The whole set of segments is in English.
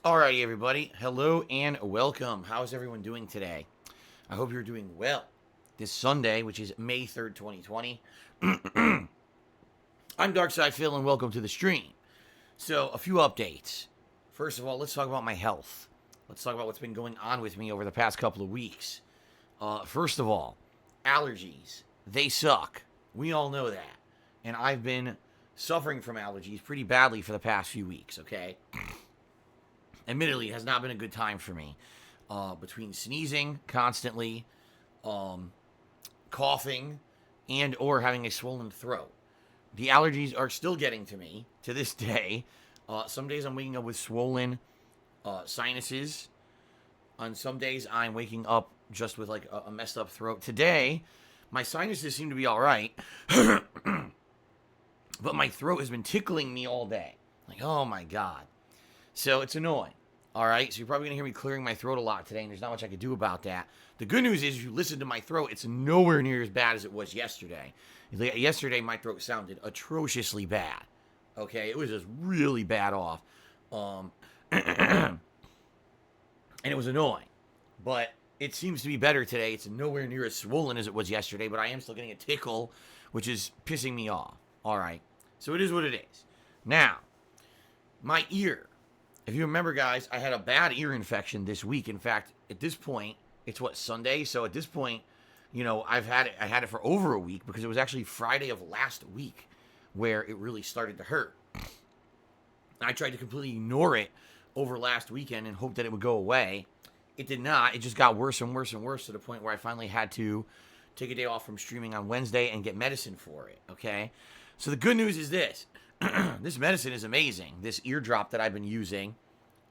Alrighty, everybody. Hello and welcome. How's everyone doing today? I hope you're doing well. This Sunday, which is May 3rd, 2020. I'm Darkside Phil, and welcome to the stream. So, a few updates. First of all, let's talk about my health. Let's talk about what's been going on with me over the past couple of weeks. First of all, allergies. They suck. We all know that. And I've been suffering from allergies pretty badly for the past few weeks, okay? Admittedly, it has not been a good time for me. Between sneezing constantly, coughing, and or having a swollen throat. The allergies are still getting to me to this day. Some days I'm waking up with swollen sinuses. On some days I'm waking up just with like a messed up throat. Today, my sinuses seem to be all right. But my throat has been tickling me all day. Like, oh my God. So it's annoying. All right, so you're probably going to hear me clearing my throat a lot today, and there's not much I can do about that. The good news is, if you listen to my throat, it's nowhere near as bad as it was yesterday. Yesterday, my throat sounded atrociously bad. Okay, it was just really bad off. And it was annoying. But it seems to be better today. It's nowhere near as swollen as it was yesterday, but I am still getting a tickle, which is pissing me off. All right, so it is what it is. Now, my ear. If you remember, guys, I had a bad ear infection this week. In fact, at this point, it's Sunday. So at this point, I had it for over a week because it was actually Friday of last week where it really started to hurt. I tried to completely ignore it over last weekend and hope that it would go away. It did not. It just got worse and worse and worse to the point where I finally had to take a day off from streaming on Wednesday and get medicine for it. Okay. So the good news is this. This medicine is amazing. This eardrop that I've been using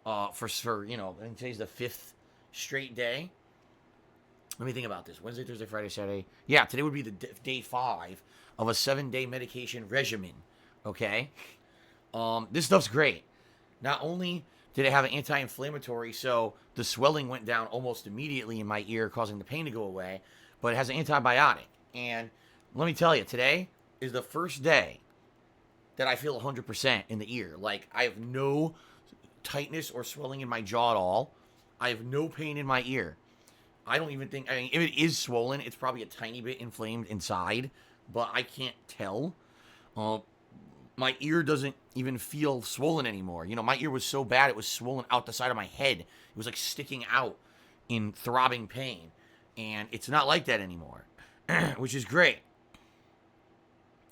for I think today's the 5th straight day. Let me think about this. Wednesday, Thursday, Friday, Saturday. Yeah, today would be the day 5 of a 7-day medication regimen. Okay? This stuff's great. Not only did it have an anti-inflammatory, so the swelling went down almost immediately in my ear, causing the pain to go away, but it has an antibiotic. And let me tell you, today is the first day that I feel 100% in the ear. Like, I have no tightness or swelling in my jaw at all. I have no pain in my ear. I don't even think, if it is swollen, it's probably a tiny bit inflamed inside, but I can't tell. My ear doesn't even feel swollen anymore. My ear was so bad, it was swollen out the side of my head. It was like sticking out in throbbing pain. And it's not like that anymore, which is great.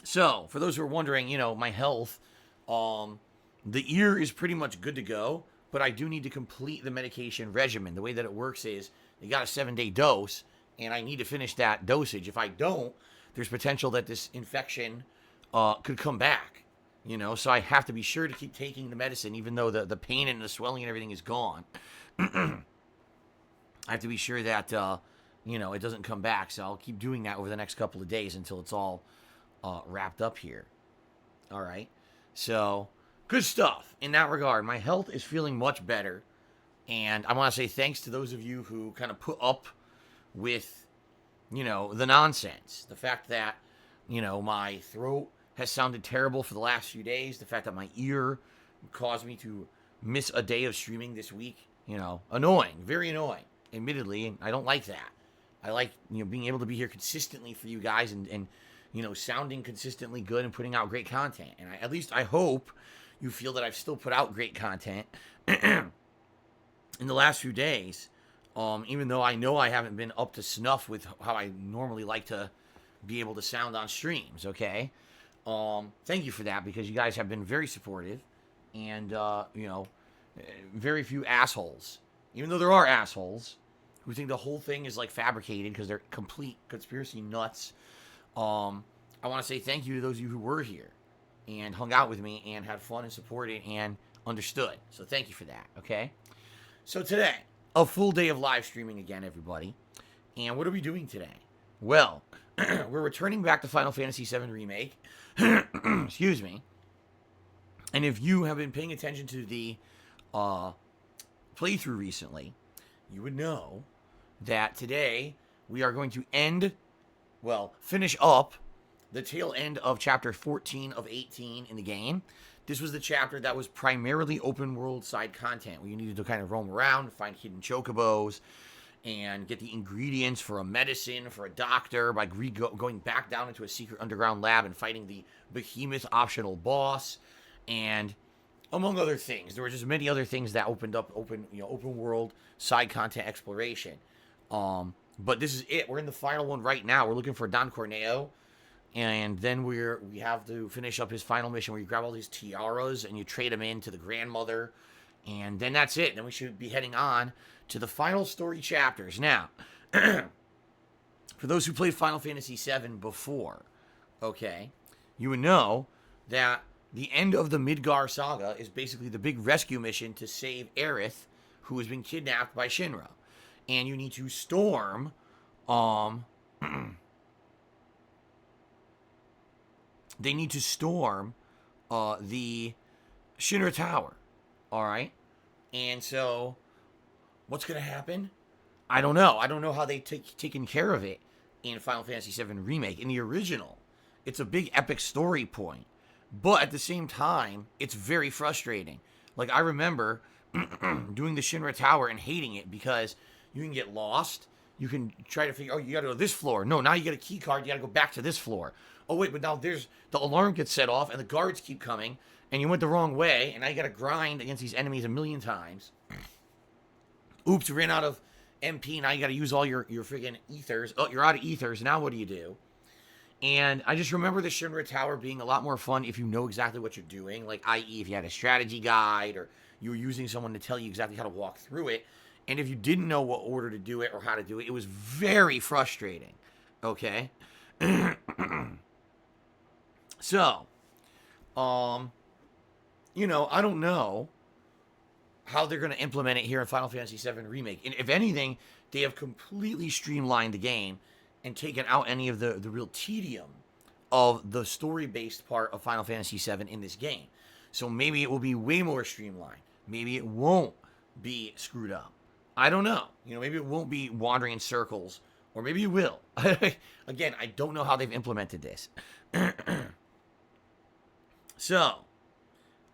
So, for those who are wondering, my health, the ear is pretty much good to go, but I do need to complete the medication regimen. The way that it works is, they got a 7-day dose, and I need to finish that dosage. If I don't, there's potential that this infection could come back, so I have to be sure to keep taking the medicine, even though the pain and the swelling and everything is gone. I have to be sure that, it doesn't come back, so I'll keep doing that over the next couple of days until it's all wrapped up here. All right. So, good stuff in that regard. My health is feeling much better. And I want to say thanks to those of you who kind of put up with, the nonsense. The fact that, my throat has sounded terrible for the last few days. The fact that my ear caused me to miss a day of streaming this week. Annoying. Very annoying, admittedly. And I don't like that. I like, being able to be here consistently for you guys and sounding consistently good and putting out great content. And at least I hope you feel that I've still put out great content in the last few days, even though I know I haven't been up to snuff with how I normally like to be able to sound on streams, okay? Thank you for that, because you guys have been very supportive and, very few assholes. Even though there are assholes who think the whole thing is, like, fabricated because they're complete conspiracy nuts. I want to say thank you to those of you who were here and hung out with me and had fun and supported and understood. So thank you for that, okay? So today, a full day of live streaming again, everybody. And what are we doing today? Well, we're returning back to Final Fantasy VII Remake. Excuse me. And if you have been paying attention to the playthrough recently, you would know that today we are going to finish up the tail end of chapter 14 of 18 in the game. This was the chapter that was primarily open world side content, where you needed to kind of roam around, find hidden chocobos, and get the ingredients for a medicine, for a doctor, by going back down into a secret underground lab and fighting the behemoth optional boss, and among other things. There were just many other things that opened up open world side content exploration. But this is it. We're in the final one right now. We're looking for Don Corneo, and then we have to finish up his final mission, where you grab all these tiaras and you trade them in to the grandmother, and then that's it. Then we should be heading on to the final story chapters. Now, for those who played Final Fantasy VII before, okay, you would know that the end of the Midgar saga is basically the big rescue mission to save Aerith, who has been kidnapped by Shinra. And you need to storm, they need to storm, the Shinra Tower, alright? And so, what's going to happen? I don't know. I don't know how they've taken care of it in Final Fantasy VII Remake. In the original, it's a big epic story point. But at the same time, it's very frustrating. Like, I remember doing the Shinra Tower and hating it because you can get lost. You can try to figure, oh, you got to go to this floor. No, now you get a key card. You got to go back to this floor. Oh, wait, but now the alarm gets set off and the guards keep coming and you went the wrong way and now you got to grind against these enemies a million times. Oops, ran out of MP. Now you got to use all your friggin' ethers. Oh, you're out of ethers. Now what do you do? And I just remember the Shinra Tower being a lot more fun if you know exactly what you're doing. Like, i.e., if you had a strategy guide or you were using someone to tell you exactly how to walk through it. And if you didn't know what order to do it or how to do it, it was very frustrating. Okay? So, I don't know how they're going to implement it here in Final Fantasy VII Remake. And if anything, they have completely streamlined the game and taken out any of the real tedium of the story-based part of Final Fantasy VII in this game. So maybe it will be way more streamlined. Maybe it won't be screwed up. I don't know. Maybe it won't be wandering in circles. Or maybe it will. Again, I don't know how they've implemented this. So,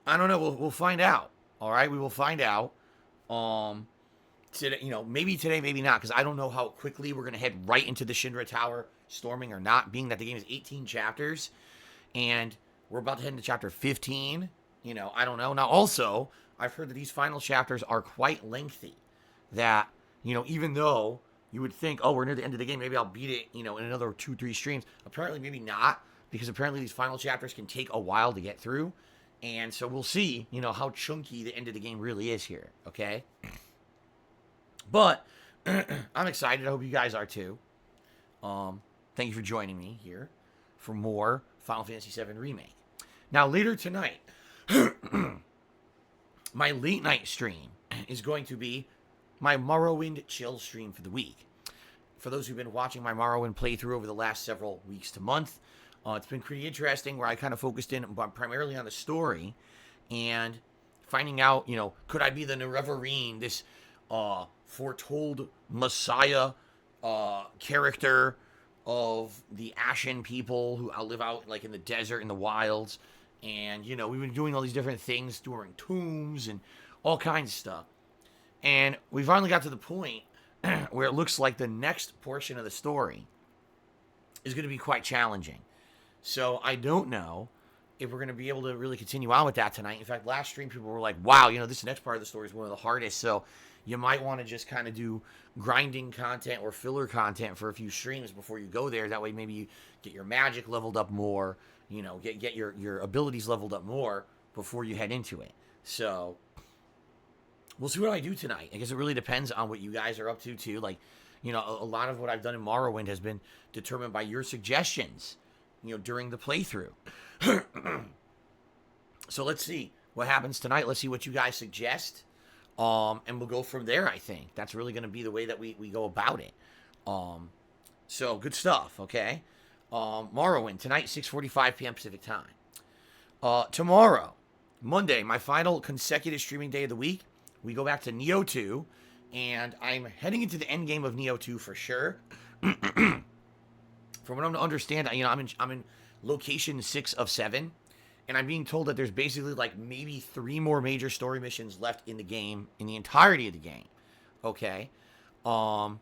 I don't know. We'll find out. All right? We will find out. Today, maybe today, maybe not, because I don't know how quickly we're going to head right into the Shinra Tower storming or not, being that the game is 18 chapters, and we're about to head into chapter 15. I don't know. Now, also, I've heard that these final chapters are quite lengthy, that, even though you would think, oh, we're near the end of the game, maybe I'll beat it, in another 2-3 streams. Apparently, maybe not, because apparently these final chapters can take a while to get through, and so we'll see, how chunky the end of the game really is here, okay? But I'm excited. I hope you guys are too. Thank you for joining me here for more Final Fantasy VII Remake. Now, later tonight, my late night stream is going to be my Morrowind chill stream for the week. For those who've been watching my Morrowind playthrough over the last several weeks to month, it's been pretty interesting, where I kind of focused in primarily on the story and finding out, could I be the Nerevarine, this foretold Messiah character of the Ashen people who live out like in the desert, in the wilds. And, we've been doing all these different things during tombs and all kinds of stuff. And we finally got to the point where it looks like the next portion of the story is going to be quite challenging. So I don't know if we're going to be able to really continue on with that tonight. In fact, last stream people were like, wow, this next part of the story is one of the hardest. So you might want to just kind of do grinding content or filler content for a few streams before you go there. That way maybe you get your magic leveled up more, get your abilities leveled up more before you head into it. So we'll see what I do tonight. I guess it really depends on what you guys are up to too. Like, a lot of what I've done in Morrowind has been determined by your suggestions, during the playthrough. So let's see what happens tonight. Let's see what you guys suggest. And we'll go from there, I think. That's really going to be the way that we go about it. So, good stuff, okay? Morrowind, tonight, 6:45 p.m. Pacific time. Tomorrow, Monday, my final consecutive streaming day of the week, we go back to Neo 2, and I'm heading into the end game of Neo 2 for sure. From what I'm to understand, I'm in location 6 of 7, And I'm being told that there's basically like maybe 3 more major story missions left in the game, in the entirety of the game. Okay? Um,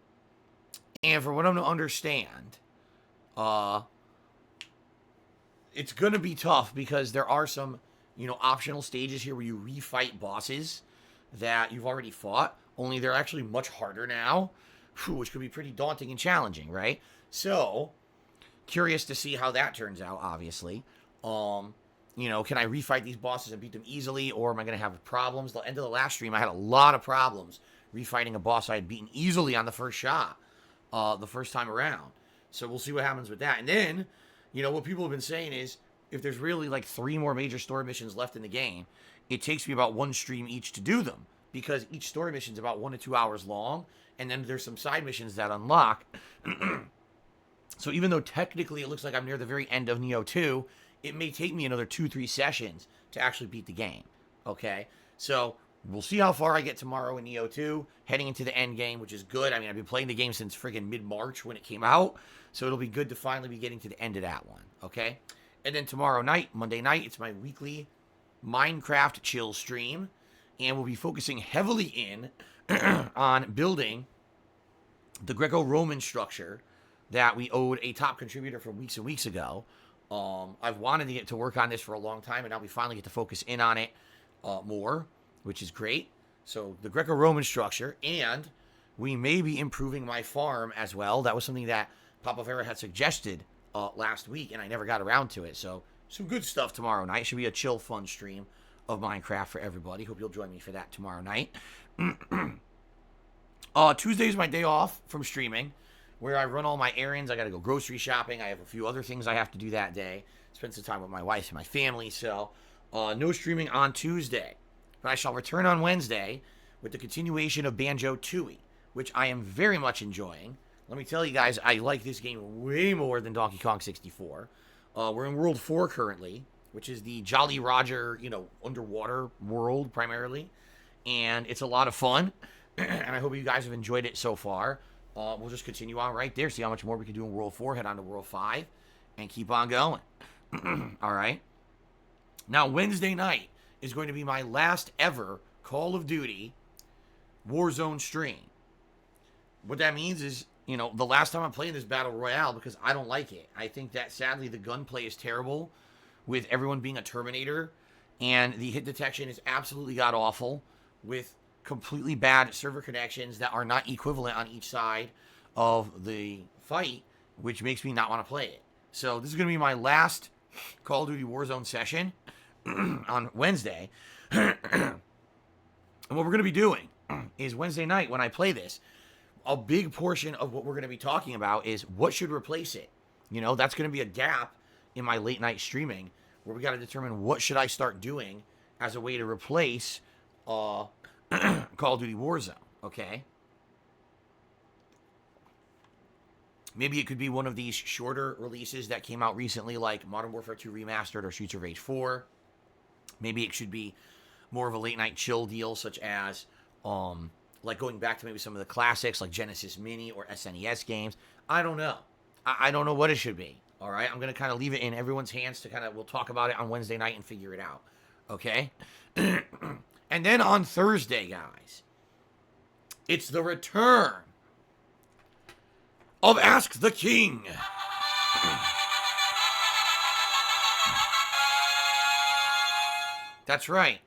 and from what I'm to understand, uh, it's gonna be tough because there are some, optional stages here where you refight bosses that you've already fought, only they're actually much harder now, which could be pretty daunting and challenging, right? So, curious to see how that turns out, obviously. Can I refight these bosses and beat them easily, or am I going to have problems? The end of the last stream, I had a lot of problems refighting a boss I had beaten easily on the first shot, the first time around. So we'll see what happens with that. And then, what people have been saying is, if there's really like 3 more major story missions left in the game, it takes me about 1 stream each to do them, because each story mission is about 1 to 2 hours long, and then there's some side missions that unlock. So even though technically it looks like I'm near the very end of Nioh 2, it may take me another 2-3 sessions to actually beat the game. Okay? So we'll see how far I get tomorrow in Nioh 2, heading into the end game, which is good. I mean, I've been playing the game since friggin' mid-March when it came out, so it'll be good to finally be getting to the end of that one. Okay? And then tomorrow night, Monday night, it's my weekly Minecraft chill stream, and we'll be focusing heavily in on building the Greco-Roman structure that we owed a top contributor from weeks and weeks ago. I've wanted to get to work on this for a long time, and now we finally get to focus in on it more, which is great. So the Greco-Roman structure, and we may be improving my farm as well. That was something that Papa Vera had suggested last week, and I never got around to it. So some good stuff tomorrow night. Should be a chill, fun stream of Minecraft for everybody. Hope you'll join me for that tomorrow night. Tuesday is my day off from streaming, where I run all my errands. I got to go grocery shopping. I have a few other things I have to do that day. Spend some time with my wife and my family. So, no streaming on Tuesday. But I shall return on Wednesday with the continuation of Banjo-Tooie, which I am very much enjoying. Let me tell you guys, I like this game way more than Donkey Kong 64. We're in World 4 currently, which is the Jolly Roger, underwater world primarily. And it's a lot of fun. And I hope you guys have enjoyed it so far. We'll just continue on right there, see how much more we can do in World 4, head on to World 5, and keep on going. All right? Now, Wednesday night is going to be my last ever Call of Duty Warzone stream. What that means is, the last time I'm playing this Battle Royale, because I don't like it. I think that, sadly, the gunplay is terrible, with everyone being a Terminator, and the hit detection is absolutely god-awful, with completely bad server connections that are not equivalent on each side of the fight, which makes me not want to play it. So this is going to be my last Call of Duty Warzone session on Wednesday. And what we're going to be doing is Wednesday night when I play this, a big portion of what we're going to be talking about is what should replace it. That's going to be a gap in my late night streaming where we got to determine what should I start doing as a way to replace Call of Duty Warzone, okay? Maybe it could be one of these shorter releases that came out recently, like Modern Warfare 2 Remastered or Streets of Rage 4. Maybe it should be more of a late night chill deal, such as like going back to maybe some of the classics like Genesis Mini or SNES games. I don't know. I don't know what it should be, all right? I'm going to kind of leave it in everyone's hands to we'll talk about it on Wednesday night and figure it out, okay? And then on Thursday, guys, it's the return of Ask the King. That's right.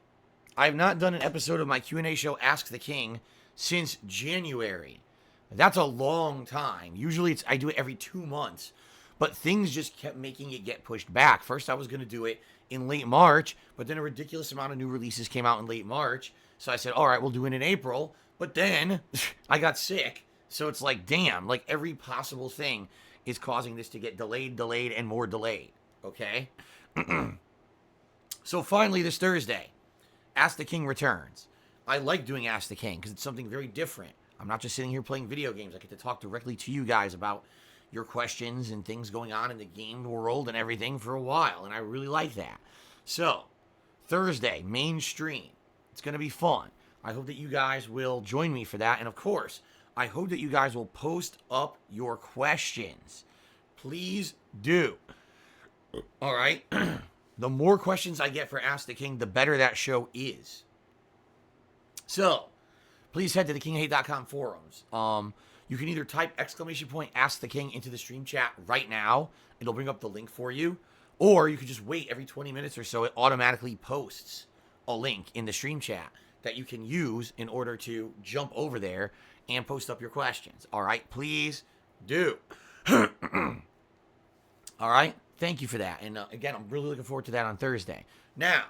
I've not done an episode of my Q&A show, Ask the King, since January. That's a long time. Usually I do it every 2 months, but things just kept making it get pushed back. First, I was going to do it in late March, but then a ridiculous amount of new releases came out in late March. So I said, all right, we'll do it in April. But then I got sick. So it's like, damn, like every possible thing is causing this to get delayed, and more delayed. Okay? So finally this Thursday, Ask the King returns. I like doing Ask the King because it's something very different. I'm not just sitting here playing video games. I get to talk directly to you guys about your questions and things going on in the game world and everything for a while, and I really like that. So, Thursday, main stream. It's going to be fun. I hope that you guys will join me for that, and of course, I hope that you guys will post up your questions. Please do. All right? The more questions I get for Ask the King, the better that show is. So, please head to the kinghate.com forums. You can either type !Ask the King into the stream chat right now. It'll bring up the link for you. Or you can just wait every 20 minutes or so. It automatically posts a link in the stream chat that you can use in order to jump over there and post up your questions. All right? Please do. All right? Thank you for that. And again, I'm really looking forward to that on Thursday. Now,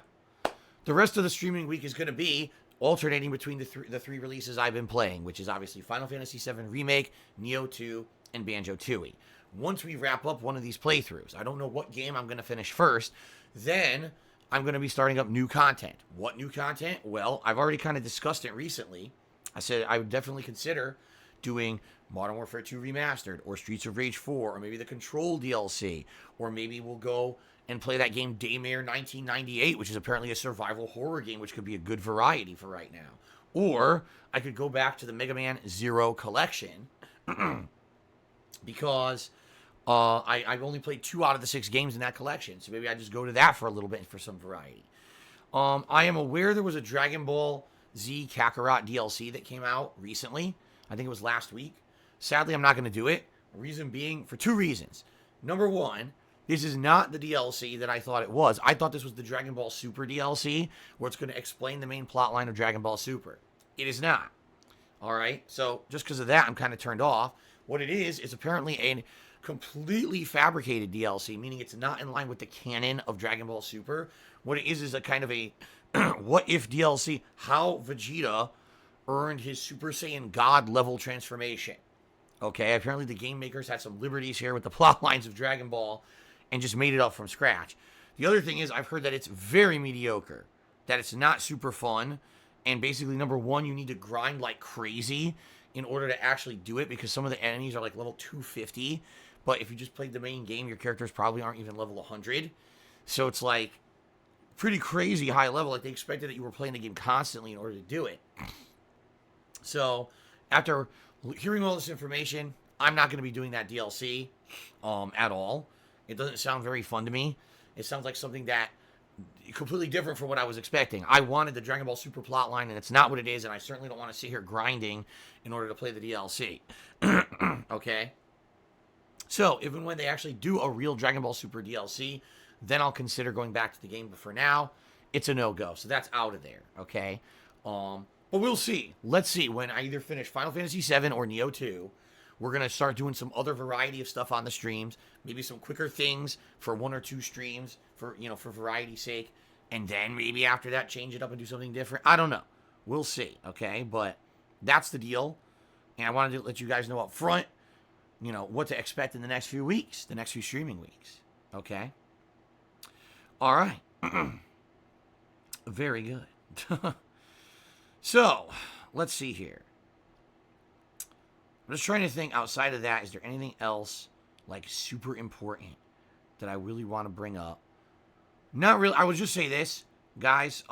the rest of the streaming week is going to be alternating between the three releases I've been playing, which is obviously Final Fantasy VII Remake, Nioh 2, and Banjo-Tooie. Once we wrap up one of these playthroughs, I don't know what game I'm going to finish first, then I'm going to be starting up new content. What new content? Well, I've already kind of discussed it recently. I said I would definitely consider doing Modern Warfare 2 Remastered, or Streets of Rage 4, or maybe the Control DLC, or maybe we'll go and play that game Daymare 1998, which is apparently a survival horror game, which could be a good variety for right now. Or I could go back to the Mega Man Zero collection because I've only played 2 out of the 6 games in that collection, so maybe I just go to that for a little bit for some variety. I am aware there was a Dragon Ball Z Kakarot DLC that came out recently. I think it was last week. Sadly, I'm not going to do it. Reason being, for 2 reasons. Number one, this is not the DLC that I thought it was. I thought this was the Dragon Ball Super DLC, where it's going to explain the main plot line of Dragon Ball Super. It is not. All right? So, just because of that, I'm kind of turned off. What it is apparently a completely fabricated DLC, meaning it's not in line with the canon of Dragon Ball Super. What it is a kind of a what-if DLC, how Vegeta earned his Super Saiyan God level transformation. Okay, apparently the game makers had some liberties here with the plot lines of Dragon Ball and just made it up from scratch. The other thing is, I've heard that it's very mediocre, that it's not super fun, and basically, number one, you need to grind like crazy in order to actually do it, because some of the enemies are like level 250, but if you just played the main game, your characters probably aren't even level 100, so it's like pretty crazy high level, like they expected that you were playing the game constantly in order to do it. So, after hearing all this information, I'm not going to be doing that DLC at all. It doesn't sound very fun to me. It sounds like something that completely different from what I was expecting. I wanted the Dragon Ball Super plotline, and it's not what it is, and I certainly don't want to sit here grinding in order to play the DLC. Okay? So, even when they actually do a real Dragon Ball Super DLC, then I'll consider going back to the game, but for now, it's a no-go. So that's out of there, okay? But we'll see. Let's see. When I either finish Final Fantasy VII or Nioh 2, we're going to start doing some other variety of stuff on the streams. Maybe some quicker things for 1 or 2 streams for variety's sake. And then maybe after that, change it up and do something different. I don't know. We'll see, okay? But that's the deal. And I wanted to let you guys know up front, what to expect in the next few weeks, the next few streaming weeks, okay? All right. Very good. So, let's see here. I'm just trying to think outside of that, is there anything else, like, super important that I really want to bring up? Not really. I would just say this, guys.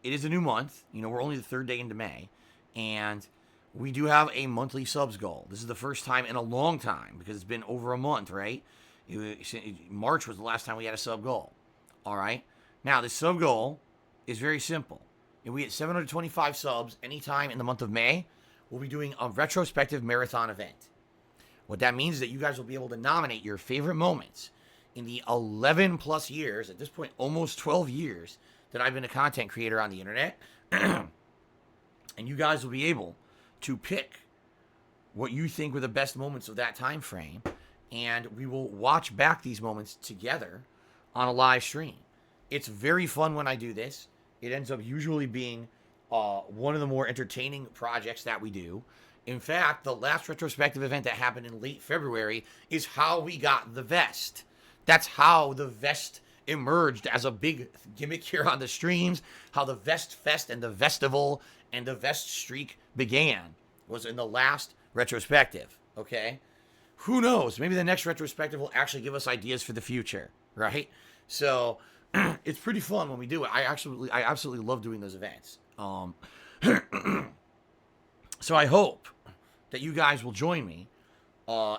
It is a new month. We're only the 3rd day into May. And we do have a monthly subs goal. This is the first time in a long time, because it's been over a month, right? March was the last time we had a sub goal. All right? Now, this sub goal is very simple. If we hit 725 subs anytime in the month of May, we'll be doing a retrospective marathon event. What that means is that you guys will be able to nominate your favorite moments in the 11 plus years, at this point almost 12 years, that I've been a content creator on the internet. And you guys will be able to pick what you think were the best moments of that time frame, and we will watch back these moments together on a live stream. It's very fun when I do this. It ends up usually being one of the more entertaining projects that we do. In fact, the last retrospective event that happened in late February is how we got the vest. That's how the vest emerged as a big gimmick here on the streams. How the Vest Fest and the Vestival and the Vest Streak began was in the last retrospective, okay? Who knows? Maybe the next retrospective will actually give us ideas for the future, right? So it's pretty fun when we do it. I absolutely love doing those events. So I hope that you guys will join me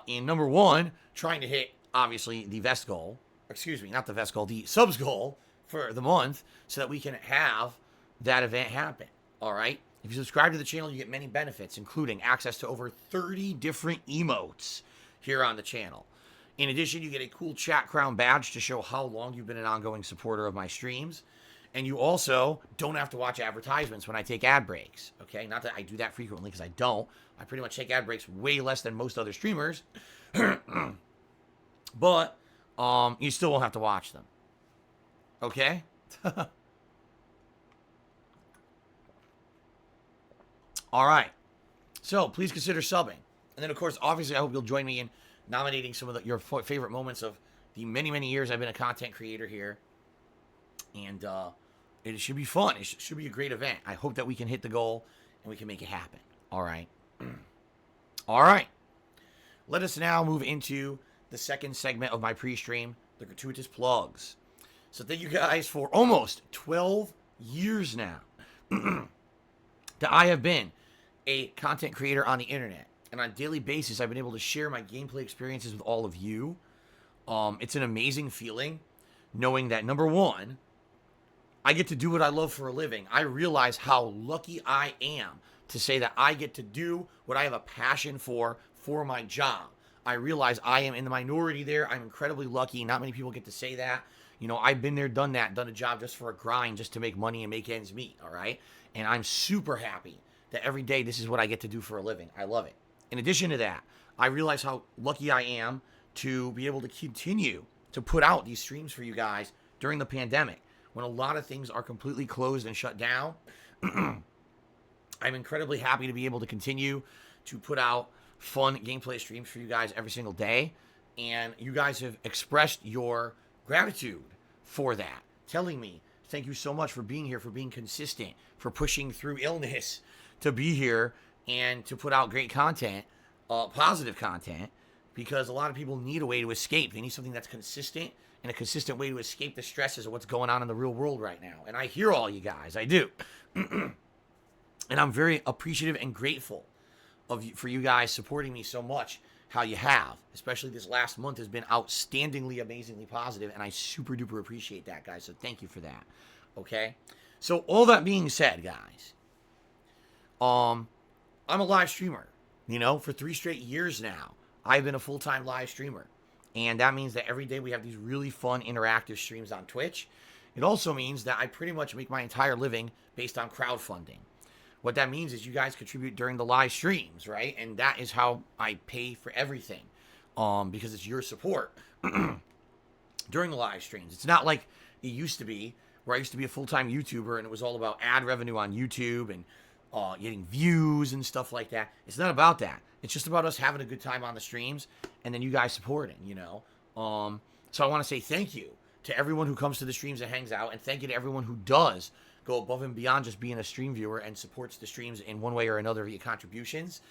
in number one, trying to hit, obviously, the vest goal, excuse me, not the vest goal, the subs goal for the month so that we can have that event happen. All right? If you subscribe to the channel, you get many benefits, including access to over 30 different emotes here on the channel. In addition, you get a cool chat crown badge to show how long you've been an ongoing supporter of my streams. And you also don't have to watch advertisements when I take ad breaks. Okay? Not that I do that frequently, because I don't. I pretty much take ad breaks way less than most other streamers. But you still won't have to watch them. Okay? All right. So please consider subbing. And then, of course, obviously, I hope you'll join me in nominating some of your favorite moments of the many, many years I've been a content creator here. And it should be fun. It should be a great event. I hope that we can hit the goal and we can make it happen. All right. All right. Let us now move into the second segment of my pre-stream, the gratuitous plugs. So thank you guys for almost 12 years now that I have been a content creator on the internet. And on a daily basis, I've been able to share my gameplay experiences with all of you. It's an amazing feeling knowing that, number one, I get to do what I love for a living. I realize how lucky I am to say that I get to do what I have a passion for my job. I realize I am in the minority there. I'm incredibly lucky. Not many people get to say that. You know, I've been there, done that, done a job just for a grind, just to make money and make ends meet, all right? And I'm super happy that every day this is what I get to do for a living. I love it. In addition to that, I realize how lucky I am to be able to continue to put out these streams for you guys during the pandemic, when a lot of things are completely closed and shut down. I'm incredibly happy to be able to continue to put out fun gameplay streams for you guys every single day. And you guys have expressed your gratitude for that, telling me, thank you so much for being here, for being consistent, for pushing through illness to be here and to put out great content, positive content, because a lot of people need a way to escape. They need something that's consistent and a consistent way to escape the stresses of what's going on in the real world right now. And I hear all you guys. I do. And I'm very appreciative and grateful for you guys supporting me so much, how you have. Especially this last month has been outstandingly, amazingly positive, and I super duper appreciate that, guys. So thank you for that. Okay? So all that being said, guys, I'm a live streamer. You know, for 3 straight years now, I've been a full-time live streamer. And that means that every day we have these really fun interactive streams on Twitch. It also means that I pretty much make my entire living based on crowdfunding. What that means is you guys contribute during the live streams, right? And that is how I pay for everything, because it's your support during the live streams. It's not like it used to be, where I used to be a full-time YouTuber and it was all about ad revenue on YouTube and getting views and stuff like that. It's not about that. It's just about us having a good time on the streams and then you guys supporting, you know. So I want to say thank you to everyone who comes to the streams and hangs out, and thank you to everyone who does go above and beyond just being a stream viewer and supports the streams in one way or another via contributions.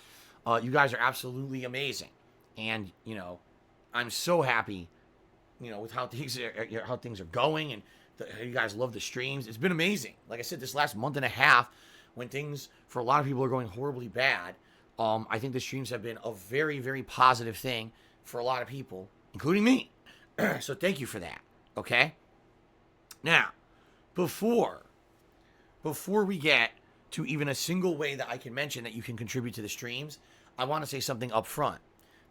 You guys are absolutely amazing. And, you know, I'm so happy, you know, with how things are going, and how you guys love the streams. It's been amazing. Like I said, this last month and a half, when things for a lot of people are going horribly bad, I think the streams have been a very, very positive thing for a lot of people, including me. So thank you for that. Okay? Now, before we get to even a single way that I can mention that you can contribute to the streams, I want to say something up front.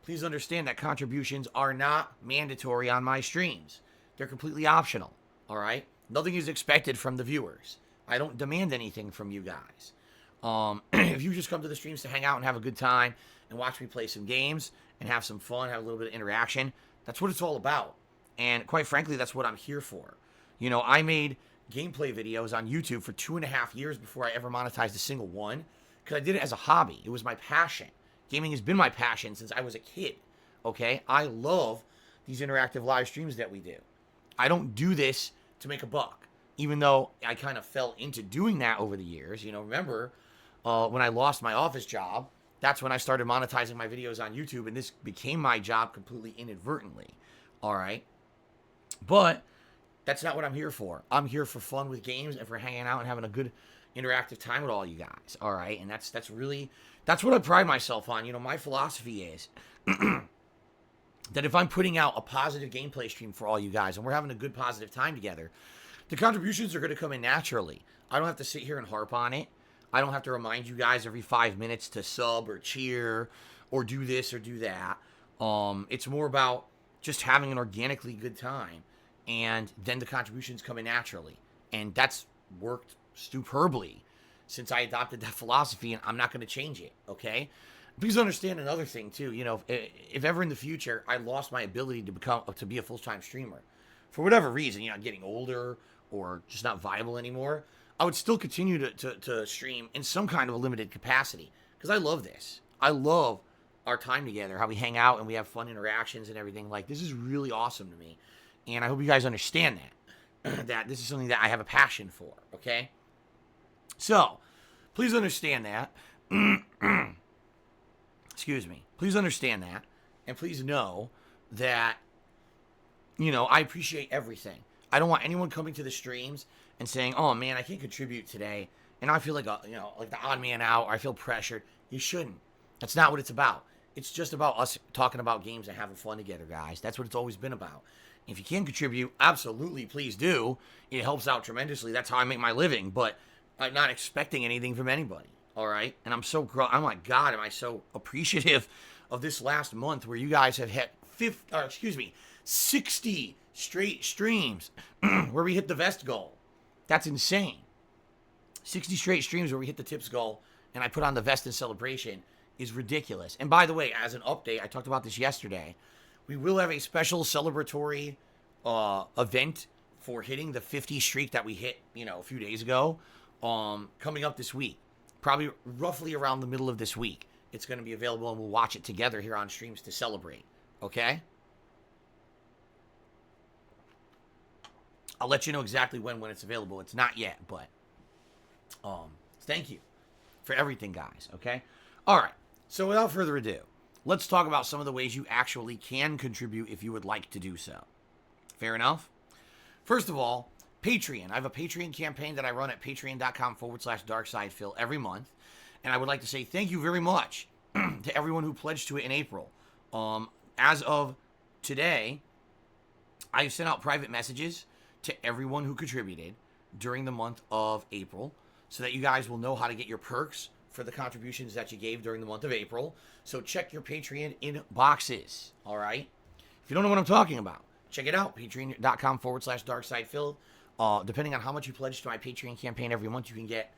Please understand that contributions are not mandatory on my streams. They're completely optional, all right? Nothing is expected from the viewers. I don't demand anything from you guys. If you just come to the streams to hang out and have a good time and watch me play some games and have some fun, have a little bit of interaction, that's what it's all about. And quite frankly, that's what I'm here for. You know, I made gameplay videos on YouTube for 2.5 years before I ever monetized a single one, because I did it as a hobby. It was my passion. Gaming has been my passion since I was a kid, okay? I love these interactive live streams that we do. I don't do this to make a buck, even though I kind of fell into doing that over the years. You know, remember when I lost my office job, that's when I started monetizing my videos on YouTube, and this became my job completely inadvertently, all right? But that's not what I'm here for. I'm here for fun with games and for hanging out and having a good interactive time with all you guys, all right? And that's what I pride myself on. You know, my philosophy is that if I'm putting out a positive gameplay stream for all you guys and we're having a good positive time together, the contributions are going to come in naturally. I don't have to sit here and harp on it. I don't have to remind you guys every 5 minutes to sub or cheer or do this or do that. It's more about just having an organically good time, and then the contributions come in naturally. And that's worked superbly since I adopted that philosophy, and I'm not going to change it, okay? Please understand another thing, too. You know, if ever in the future I lost my ability to be a full-time streamer, for whatever reason, you know, getting older or just not viable anymore, I would still continue to stream in some kind of a limited capacity, because I love this. I love our time together, how we hang out and we have fun interactions and everything. Like, this is really awesome to me, and I hope you guys understand that, that this is something that I have a passion for, okay? So, please understand that. Excuse me. Please understand that, and please know that, you know, I appreciate everything. I don't want anyone coming to the streams and saying, "Oh man, I can't contribute today," and I feel like like the odd man out, or I feel pressured. You shouldn't. That's not what it's about. It's just about us talking about games and having fun together, guys. That's what it's always been about. If you can contribute, absolutely, please do. It helps out tremendously. That's how I make my living. But I'm not expecting anything from anybody. All right, and oh my God, am I so appreciative of this last month where you guys have hit 60 straight streams where we hit the vest goal. That's insane. 60 straight streams where we hit the tips goal and I put on the vest in celebration is ridiculous. And by the way, as an update, I talked about this yesterday. We will have a special celebratory event for hitting the 50 streak that we hit, a few days ago, coming up this week. Probably roughly around the middle of this week. It's going to be available and we'll watch it together here on streams to celebrate. Okay? I'll let you know exactly when it's available. It's not yet, but thank you for everything, guys. Okay? All right. So without further ado, let's talk about some of the ways you actually can contribute if you would like to do so. Fair enough? First of all, Patreon. I have a Patreon campaign that I run at patreon.com/darksidephil every month. And I would like to say thank you very much to everyone who pledged to it in April. As of today, I've sent out private messages to everyone who contributed during the month of April so that you guys will know how to get your perks for the contributions that you gave during the month of April. So check your Patreon inboxes, all right? If you don't know what I'm talking about, check it out, patreon.com/darksidephil. Depending on how much you pledge to my Patreon campaign every month, you can get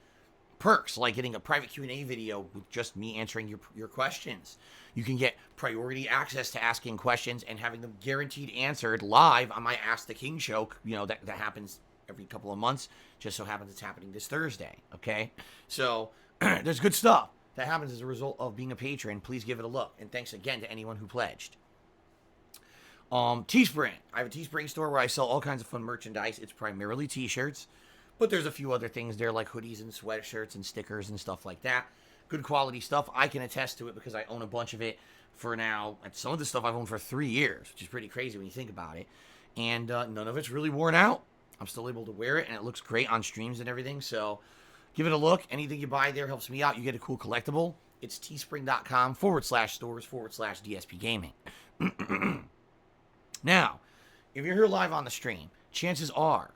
perks like getting a private Q&A video with just me answering your questions. You can get priority access to asking questions and having them guaranteed answered live on my Ask the King show, that happens every couple of months. Just so happens it's happening this Thursday, okay? So there's good stuff that happens as a result of being a patron. Please give it a look. And thanks again to anyone who pledged. Teespring. I have a Teespring store where I sell all kinds of fun merchandise. It's primarily t-shirts, but there's a few other things there like hoodies and sweatshirts and stickers and stuff like that. Good quality stuff. I can attest to it because I own a bunch of it for now. And some of the stuff I've owned for 3 years, which is pretty crazy when you think about it. And none of it's really worn out. I'm still able to wear it, and it looks great on streams and everything. So give it a look. Anything you buy there helps me out. You get a cool collectible. It's teespring.com/stores/DSPGaming. Now, if you're here live on the stream, chances are,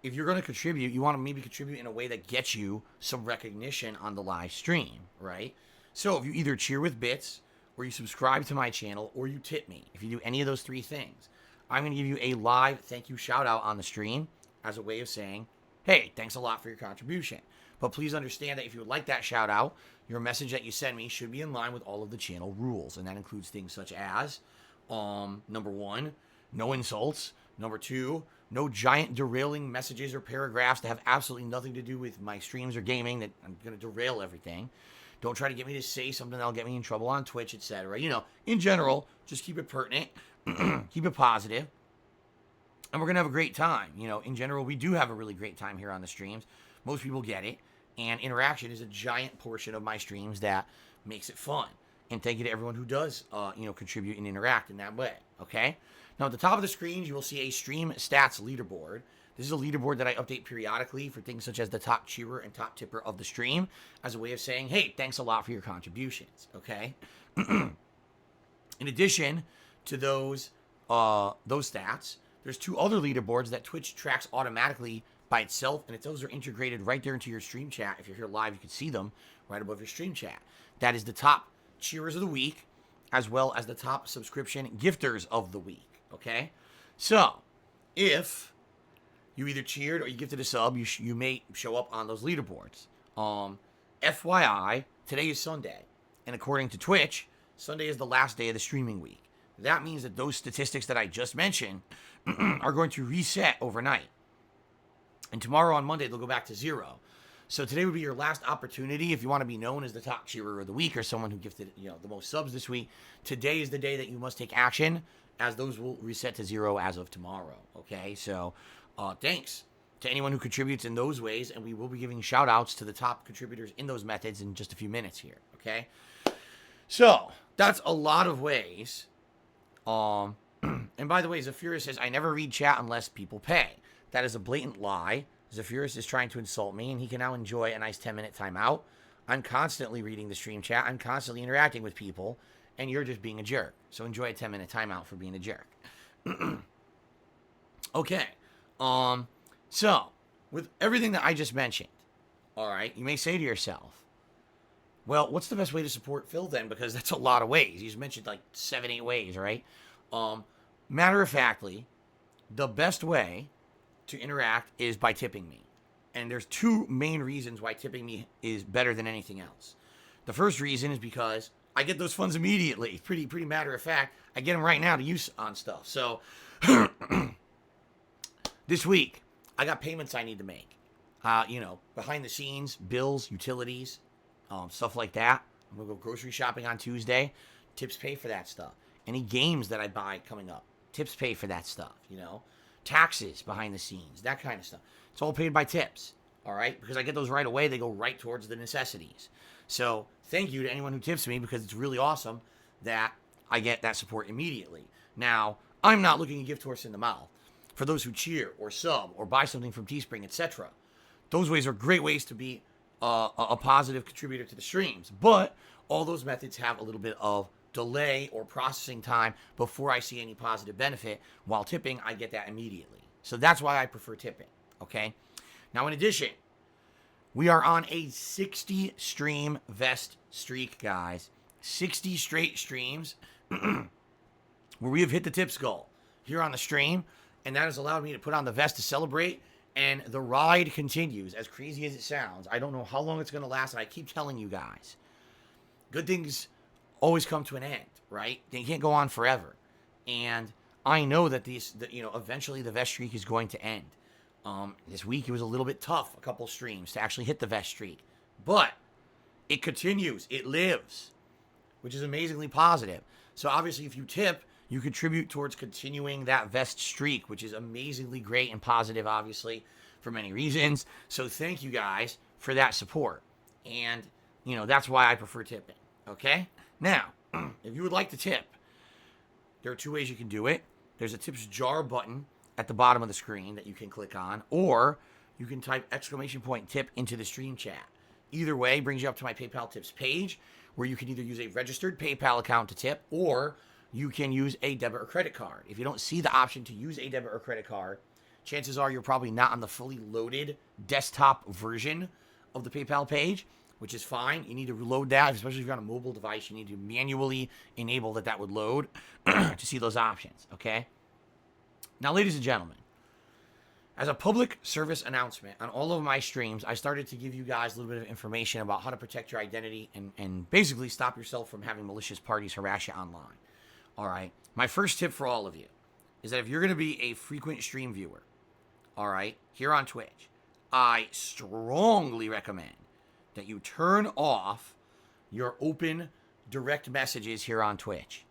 if you're going to contribute, you want to maybe contribute in a way that gets you some recognition on the live stream, right? So if you either cheer with bits, or you subscribe to my channel, or you tip me, if you do any of those three things, I'm going to give you a live thank you shout out on the stream as a way of saying, hey, thanks a lot for your contribution. But please understand that if you would like that shout out, your message that you send me should be in line with all of the channel rules. And that includes things such as, number 1, no insults. Number 2, no giant derailing messages or paragraphs that have absolutely nothing to do with my streams or gaming that I'm going to derail everything. Don't try to get me to say something that'll get me in trouble on Twitch, etc. In general, just keep it pertinent, keep it positive, and we're going to have a great time. In general, we do have a really great time here on the streams. Most people get it, and interaction is a giant portion of my streams that makes it fun. And thank you to everyone who does, contribute and interact in that way, okay? Now, at the top of the screen, you will see a stream stats leaderboard. This is a leaderboard that I update periodically for things such as the top cheerer and top tipper of the stream as a way of saying, hey, thanks a lot for your contributions, okay? In addition to those stats. There's 2 other leaderboards that Twitch tracks automatically by itself, and those are integrated right there into your stream chat. If you're here live, you can see them right above your stream chat. That is the top cheerers of the week, as well as the top subscription gifters of the week, okay? So, if you either cheered or you gifted a sub, you may show up on those leaderboards. FYI, today is Sunday, and according to Twitch, Sunday is the last day of the streaming week. That means that those statistics that I just mentioned are going to reset overnight. And tomorrow on Monday, they'll go back to 0. So today would be your last opportunity if you want to be known as the top cheerer of the week or someone who gifted, the most subs this week. Today is the day that you must take action, as those will reset to 0 as of tomorrow. Okay, so thanks to anyone who contributes in those ways, and we will be giving shout outs to the top contributors in those methods in just a few minutes here. Okay, so that's a lot of ways. And by the way, Zephyrus says, I never read chat unless people pay. That is a blatant lie. Zephyrus is trying to insult me, and he can now enjoy a nice 10-minute timeout. I'm constantly reading the stream chat. I'm constantly interacting with people, and you're just being a jerk. So enjoy a 10-minute timeout for being a jerk. Okay. So, with everything that I just mentioned, all right, you may say to yourself, well, what's the best way to support Phil then? Because that's a lot of ways. He's mentioned like 7, 8 ways, right? Matter of factly, the best way to interact is by tipping me. And there's 2 main reasons why tipping me is better than anything else. The first reason is because I get those funds immediately. Pretty matter of fact. I get them right now to use on stuff. So this week, I got payments I need to make. Behind the scenes, bills, utilities, stuff like that. I'm going to go grocery shopping on Tuesday. Tips pay for that stuff. Any games that I buy coming up, tips pay for that stuff, Taxes behind the scenes, that kind of stuff. It's all paid by tips, all right? Because I get those right away. They go right towards the necessities. So thank you to anyone who tips me, because it's really awesome that I get that support immediately. Now, I'm not looking a gift horse in the mouth. For those who cheer or sub or buy something from Teespring, etc., those ways are great ways to be a positive contributor to the streams. But all those methods have a little bit of delay or processing time before I see any positive benefit. While tipping, I get that immediately. So that's why I prefer tipping, okay? Now, in addition, we are on a 60 stream vest streak, guys. 60 straight streams where we have hit the tips goal here on the stream, and that has allowed me to put on the vest to celebrate, and the ride continues, as crazy as it sounds. I don't know how long it's going to last, and I keep telling you guys, good things always come to an end, right? They can't go on forever. And I know that eventually the vest streak is going to end. This week it was a little bit tough, a couple streams, to actually hit the vest streak. But it continues. It lives, which is amazingly positive. So obviously if you tip, you contribute towards continuing that vest streak, which is amazingly great and positive, obviously, for many reasons. So thank you guys for that support. And, that's why I prefer tipping, okay? Now, if you would like to tip, there are 2 ways you can do it. There's a tips jar button at the bottom of the screen that you can click on, or you can type !tip into the stream chat. Either way brings you up to my PayPal tips page, where you can either use a registered PayPal account to tip, or you can use a debit or credit card. If you don't see the option to use a debit or credit card, chances are you're probably not on the fully loaded desktop version of the PayPal page, which is fine. You need to reload that, especially if you're on a mobile device. You need to manually enable that would load to see those options, okay? Now, ladies and gentlemen, as a public service announcement on all of my streams, I started to give you guys a little bit of information about how to protect your identity and basically stop yourself from having malicious parties harass you online. All right? My first tip for all of you is that if you're going to be a frequent stream viewer, all right, here on Twitch, I strongly recommend that you turn off your open direct messages here on Twitch.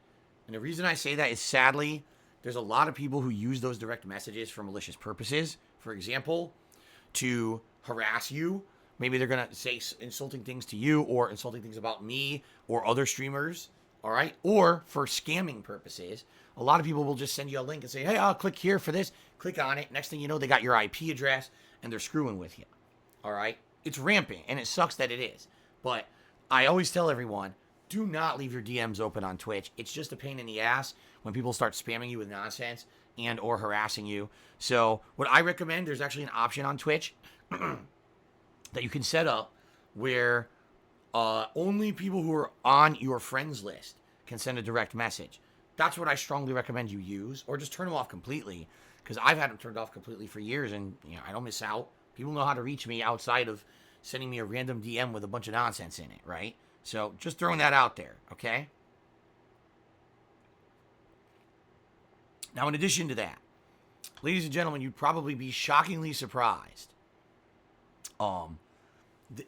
And the reason I say that is, sadly, there's a lot of people who use those direct messages for malicious purposes. For example, to harass you. Maybe they're going to say insulting things to you, or insulting things about me or other streamers, all right? Or for scamming purposes. A lot of people will just send you a link and say, hey, I'll click here for this. Click on it. Next thing you know, they got your IP address, and they're screwing with you, all right? It's rampant, and it sucks that it is. But I always tell everyone, do not leave your DMs open on Twitch. It's just a pain in the ass when people start spamming you with nonsense and or harassing you. So what I recommend, there's actually an option on Twitch that you can set up where only people who are on your friends list can send a direct message. That's what I strongly recommend you use, or just turn them off completely, because I've had them turned off completely for years, and I don't miss out. People know how to reach me outside of sending me a random DM with a bunch of nonsense in it, right? So just throwing that out there, okay? Now, in addition to that, ladies and gentlemen, you'd probably be shockingly surprised.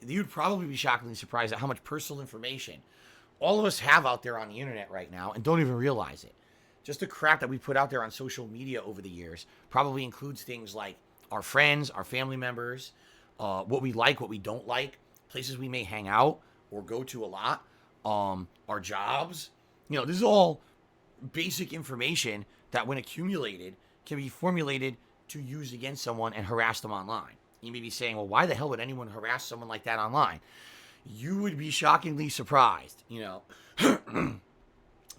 You'd probably be shockingly surprised at how much personal information all of us have out there on the internet right now and don't even realize it. Just the crap that we put out there on social media over the years probably includes things like our friends, our family members, what we like, what we don't like, places we may hang out or go to a lot, our jobs. This is all basic information that, when accumulated, can be formulated to use against someone and harass them online. You may be saying, well, why the hell would anyone harass someone like that online? You would be shockingly surprised.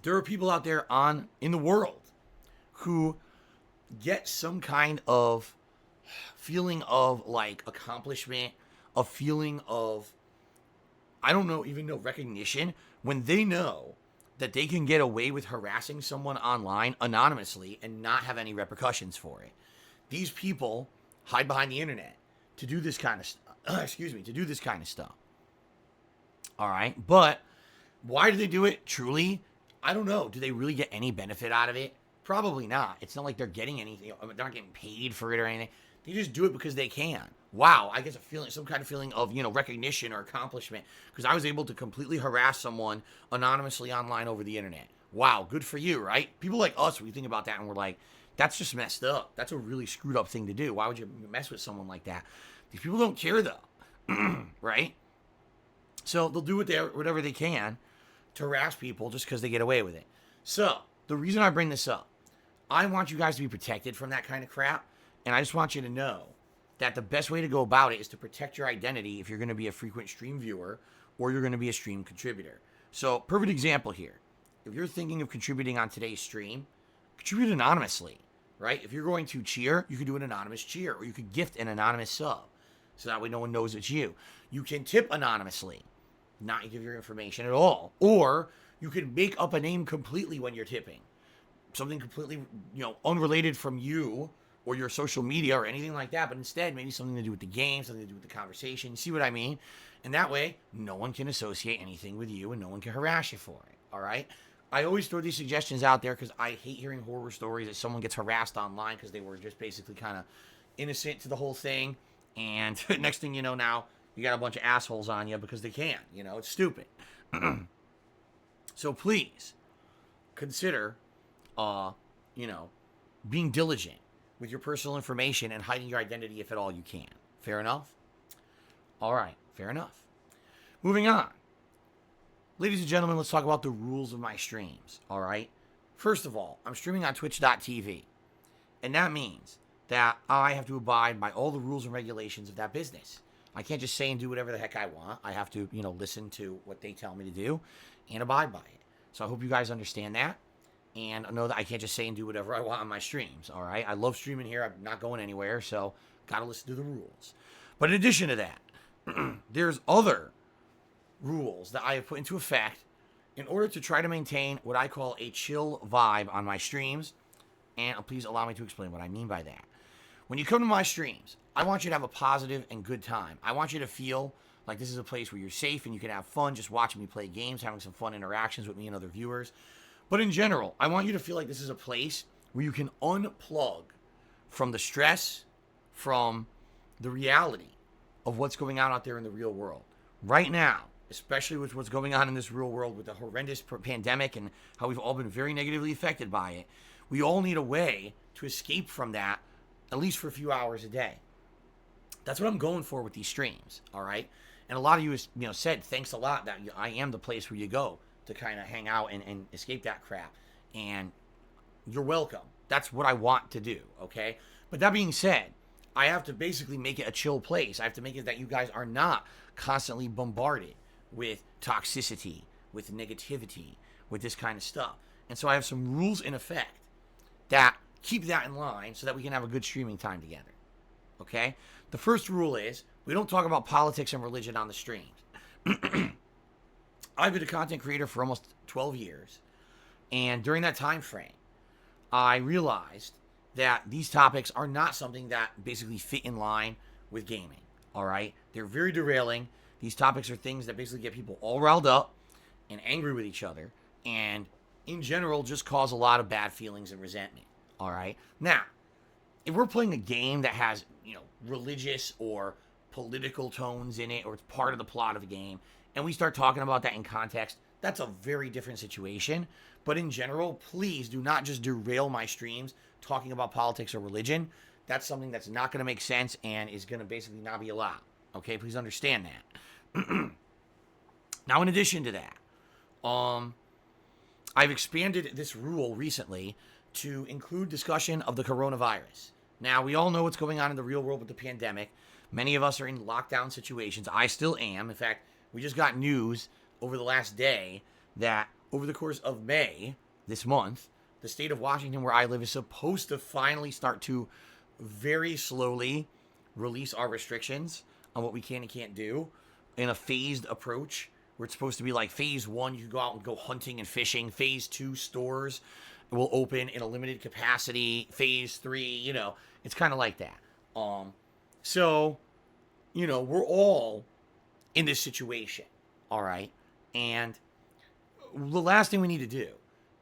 There are people out there in the world who get some kind of feeling of like accomplishment, a feeling of, I don't know, even no recognition, when they know that they can get away with harassing someone online anonymously and not have any repercussions for it. These people hide behind the internet to do this kind of stuff. All right, but why do they do it? Truly, I don't know. Do they really get any benefit out of it? Probably not. It's not like they're getting anything. They're not getting paid for it or anything. They just do it because they can. Wow, I guess some kind of feeling of, recognition or accomplishment, because I was able to completely harass someone anonymously online over the internet. Wow, good for you, right? People like us, we think about that and we're like, that's just messed up. That's a really screwed up thing to do. Why would you mess with someone like that? These people don't care though, right? So they'll do whatever they can to harass people just because they get away with it. So the reason I bring this up, I want you guys to be protected from that kind of crap. And I just want you to know that the best way to go about it is to protect your identity if you're going to be a frequent stream viewer or you're going to be a stream contributor. So, perfect example here. If you're thinking of contributing on today's stream, contribute anonymously, right? If you're going to cheer, you could do an anonymous cheer, or you could gift an anonymous sub, so that way no one knows it's you. You can tip anonymously, not give your information at all. Or you could make up a name completely when you're tipping. Something completely, unrelated from you or your social media or anything like that, but instead maybe something to do with the game, something to do with the conversation. You see what I mean? And that way, no one can associate anything with you and no one can harass you for it, all right? I always throw these suggestions out there because I hate hearing horror stories that someone gets harassed online because they were just basically kind of innocent to the whole thing. And next thing you know, now you got a bunch of assholes on you because they can. It's stupid. So please consider, being diligent with your personal information and hiding your identity if at all you can. Fair enough? All right, fair enough. Moving on. Ladies and gentlemen, let's talk about the rules of my streams, all right? First of all, I'm streaming on twitch.tv, and that means that I have to abide by all the rules and regulations of that business. I can't just say and do whatever the heck I want. I have to, listen to what they tell me to do and abide by it. So I hope you guys understand that. And know that I can't just say and do whatever I want on my streams, all right? I love streaming here. I'm not going anywhere, so got to listen to the rules. But in addition to that, there's other rules that I have put into effect in order to try to maintain what I call a chill vibe on my streams. And please allow me to explain what I mean by that. When you come to my streams, I want you to have a positive and good time. I want you to feel like this is a place where you're safe and you can have fun just watching me play games, having some fun interactions with me and other viewers. But in general, I want you to feel like this is a place where you can unplug from the stress, from the reality of what's going on out there in the real world. Right now, especially with what's going on in this real world with the horrendous pandemic and how we've all been very negatively affected by it, we all need a way to escape from that, at least for a few hours a day. That's what I'm going for with these streams, all right? And a lot of you, said, thanks a lot that I am the place where you go to kind of hang out and escape that crap. And you're welcome. That's what I want to do, okay? But that being said, I have to basically make it a chill place. I have to make it that you guys are not constantly bombarded with toxicity, with negativity, with this kind of stuff. And so I have some rules in effect that keep that in line so that we can have a good streaming time together. Okay? The first rule is we don't talk about politics and religion on the streams. I've been a content creator for almost 12 years. And during that time frame, I realized that these topics are not something that basically fit in line with gaming. All right? They're very derailing. These topics are things that basically get people all riled up and angry with each other. And in general, just cause a lot of bad feelings and resentment. All right? Now, if we're playing a game that has, religious or political tones in it, or it's part of the plot of a game, and we start talking about that in context, that's a very different situation. But in general, please do not just derail my streams talking about politics or religion. That's something that's not going to make sense and is going to basically not be allowed. Okay, please understand that. Now, in addition to that, I've expanded this rule recently to include discussion of the coronavirus. Now, we all know what's going on in the real world with the pandemic. Many of us are in lockdown situations. I still am. In fact, we just got news over the last day that over the course of May, this month, the state of Washington, where I live, is supposed to finally start to very slowly release our restrictions on what we can and can't do in a phased approach. Where it's supposed to be like phase 1, you can go out and go hunting and fishing. Phase 2, stores will open in a limited capacity. Phase 3, it's kind of like that. So, we're all in this situation, all right? And the last thing we need to do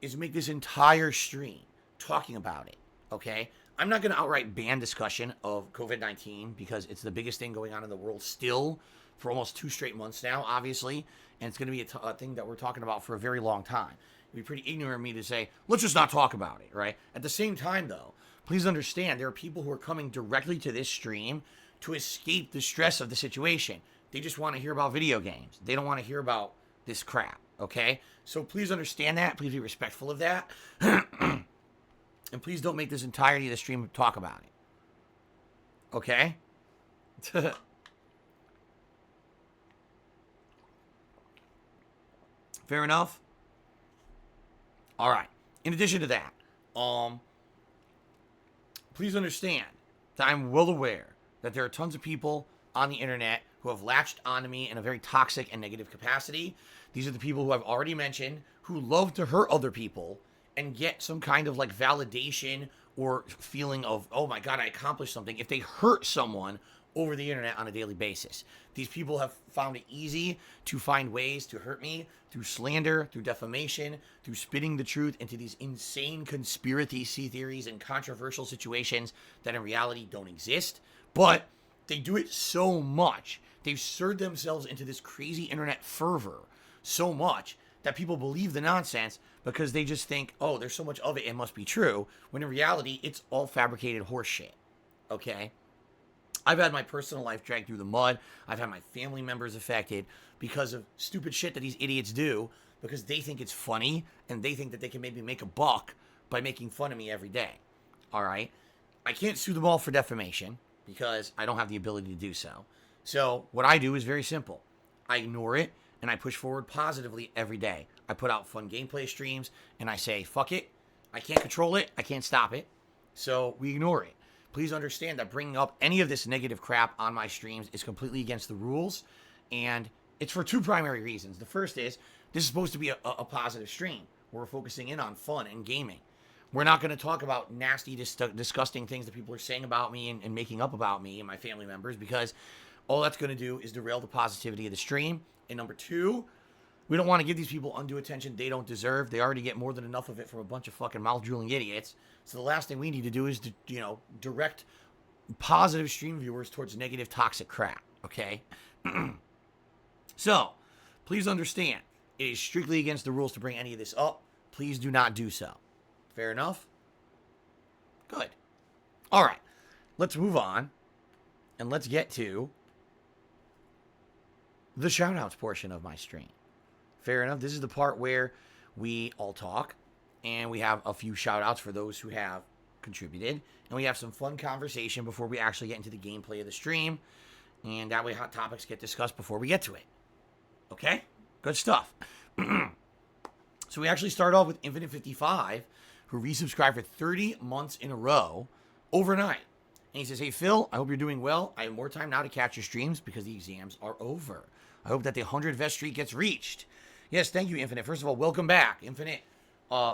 is make this entire stream talking about it, okay? I'm not going to outright ban discussion of COVID-19 because it's the biggest thing going on in the world still for almost 2 straight months now, obviously. And it's going to be a thing that we're talking about for a very long time. It'd be pretty ignorant of me to say, let's just not talk about it, right? At the same time, though, please understand there are people who are coming directly to this stream to escape the stress of the situation. They just want to hear about video games. They don't want to hear about this crap, okay? So please understand that. Please be respectful of that. And please don't make this entirety of the stream talk about it. Okay? Fair enough? All right. In addition to that, please understand that I'm well aware that there are tons of people on the internet who have latched onto me in a very toxic and negative capacity. These are the people who I've already mentioned who love to hurt other people and get some kind of like validation or feeling of, oh my God, I accomplished something if they hurt someone over the internet on a daily basis. These people have found it easy to find ways to hurt me through slander, through defamation, through spitting the truth into these insane conspiracy theories and controversial situations that in reality don't exist. But they do it so much. They've stirred themselves into this crazy internet fervor so much that people believe the nonsense because they just think, oh, there's so much of it, it must be true, when in reality, it's all fabricated horse shit. Okay? I've had my personal life dragged through the mud. I've had my family members affected because of stupid shit that these idiots do because they think it's funny and they think that they can maybe make a buck by making fun of me every day. All right? I can't sue them all for defamation because I don't have the ability to do so. So what I do is very simple. I ignore it and I push forward positively every day. I put out fun gameplay streams and I say, fuck it. I can't control it. I can't stop it. So we ignore it. Please understand that bringing up any of this negative crap on my streams is completely against the rules. And it's for 2 primary reasons. The first is this is supposed to be a positive stream. We're focusing in on fun and gaming. We're not going to talk about nasty, disgusting things that people are saying about me and making up about me and my family members because all that's going to do is derail the positivity of the stream. And number 2, we don't want to give these people undue attention they don't deserve. They already get more than enough of it from a bunch of fucking mouth-drooling idiots. So the last thing we need to do is to, direct positive stream viewers towards negative, toxic crap, okay? So, please understand, it is strictly against the rules to bring any of this up. Please do not do so. Fair enough? Good. All right, let's move on, and let's get to the shout-outs portion of my stream. Fair enough. This is the part where we all talk, and we have a few shout-outs for those who have contributed, and we have some fun conversation before we actually get into the gameplay of the stream, and that way hot topics get discussed before we get to it. Okay? Good stuff. So we actually start off with Infinite 55, who resubscribed for 30 months in a row overnight. And he says, hey, Phil, I hope you're doing well. I have more time now to catch your streams because the exams are over. I hope that the 100 vest streak gets reached. Yes, thank you, Infinite. First of all, welcome back. Infinite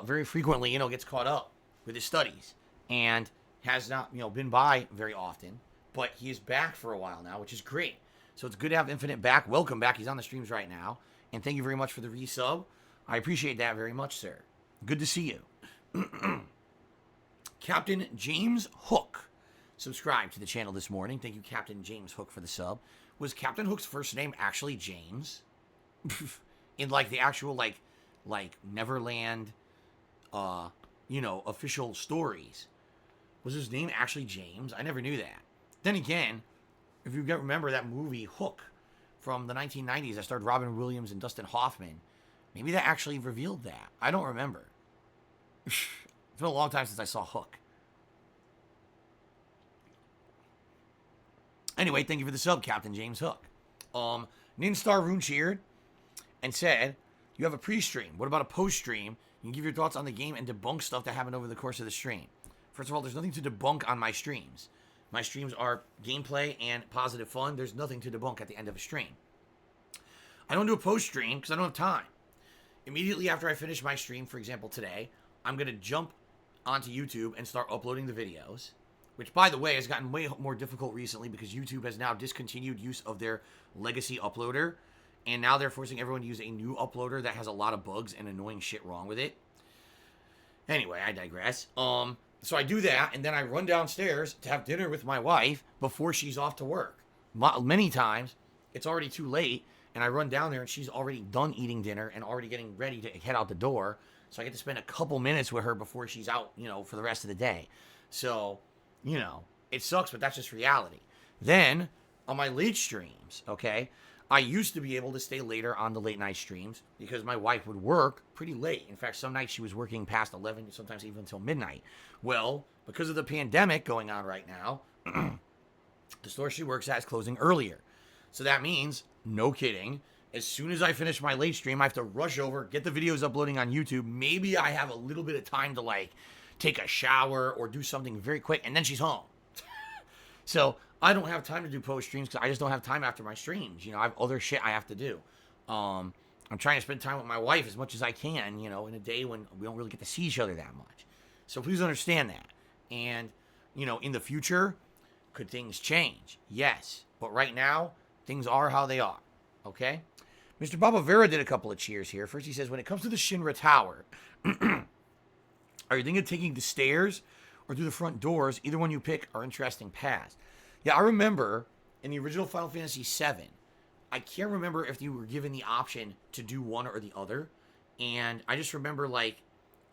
very frequently, gets caught up with his studies and has not, been by very often. But he is back for a while now, which is great. So it's good to have Infinite back. Welcome back. He's on the streams right now. And thank you very much for the resub. I appreciate that very much, sir. Good to see you. Captain James Hook subscribed to the channel this morning. Thank you, Captain James Hook, for the sub. Was Captain Hook's first name actually James? In like the actual like Neverland official stories. Was his name actually James? I never knew that. Then again, if you remember that movie Hook from the 1990s that starred Robin Williams and Dustin Hoffman, maybe that actually revealed that. I don't remember. It's been a long time since I saw Hook. Anyway, thank you for the sub, Captain James Hook. Ninstar Rune cheered and said, you have a pre-stream. What about a post-stream? You can give your thoughts on the game and debunk stuff that happened over the course of the stream. First of all, there's nothing to debunk on my streams. My streams are gameplay and positive fun. There's nothing to debunk at the end of a stream. I don't do a post-stream because I don't have time. Immediately after I finish my stream, for example, today, I'm going to jump onto YouTube and start uploading the videos, which, by the way, has gotten way more difficult recently because YouTube has now discontinued use of their legacy uploader, and now they're forcing everyone to use a new uploader that has a lot of bugs and annoying shit wrong with it. Anyway, I digress. So I do that, and then I run downstairs to have dinner with my wife before she's off to work. Many times, it's already too late, and I run down there, and she's already done eating dinner and already getting ready to head out the door. So I get to spend a couple minutes with her before she's out, for the rest of the day. So, it sucks, but that's just reality. Then, on my late streams, okay, I used to be able to stay later on the late night streams because my wife would work pretty late. In fact, some nights she was working past 11, sometimes even until midnight. Well, because of the pandemic going on right now, the store she works at is closing earlier. So that means, no kidding, as soon as I finish my late stream, I have to rush over, get the videos uploading on YouTube. Maybe I have a little bit of time to take a shower or do something very quick, and then she's home. So I don't have time to do post streams because I just don't have time after my streams. I have other shit I have to do. I'm trying to spend time with my wife as much as I can, in a day when we don't really get to see each other that much. So please understand that. And, in the future, could things change? Yes. But right now, things are how they are. Okay? Mr. Baba Vera did a couple of cheers here. First, he says, when it comes to the Shinra Tower, are you thinking of taking the stairs or through the front doors? Either one you pick are interesting paths. Yeah, I remember in the original Final Fantasy VII, I can't remember if you were given the option to do one or the other. And I just remember,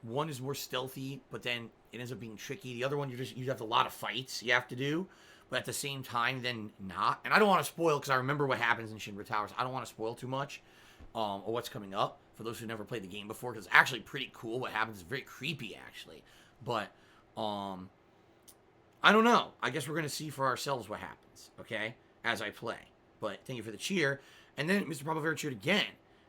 one is more stealthy, but then it ends up being tricky. The other one, you have a lot of fights you have to do, but at the same time, then not. And I don't want to spoil, because I remember what happens in Shinra Towers. I don't want to spoil too much or what's coming up for those who never played the game before, because it's actually pretty cool what happens. It's very creepy, actually. But, I don't know. I guess we're going to see for ourselves what happens, okay, as I play. But thank you for the cheer. And then Mr. Probavera cheered again.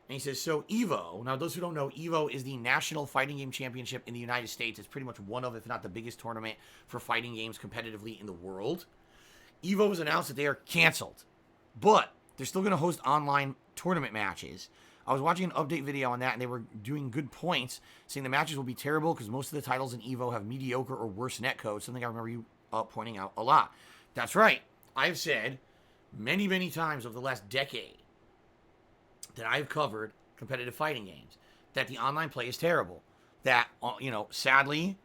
And he says, so EVO, now those who don't know, EVO is the National Fighting Game Championship in the United States. It's pretty much one of, if not the biggest tournament for fighting games competitively in the world. EVO has announced that they are canceled. But they're still going to host online tournament matches. I was watching an update video on that, and they were doing good points, saying the matches will be terrible because most of the titles in EVO have mediocre or worse netcode, something I remember you pointing out a lot. That's right. I've said many, many times over the last decade that I've covered competitive fighting games that the online play is terrible. That, sadly,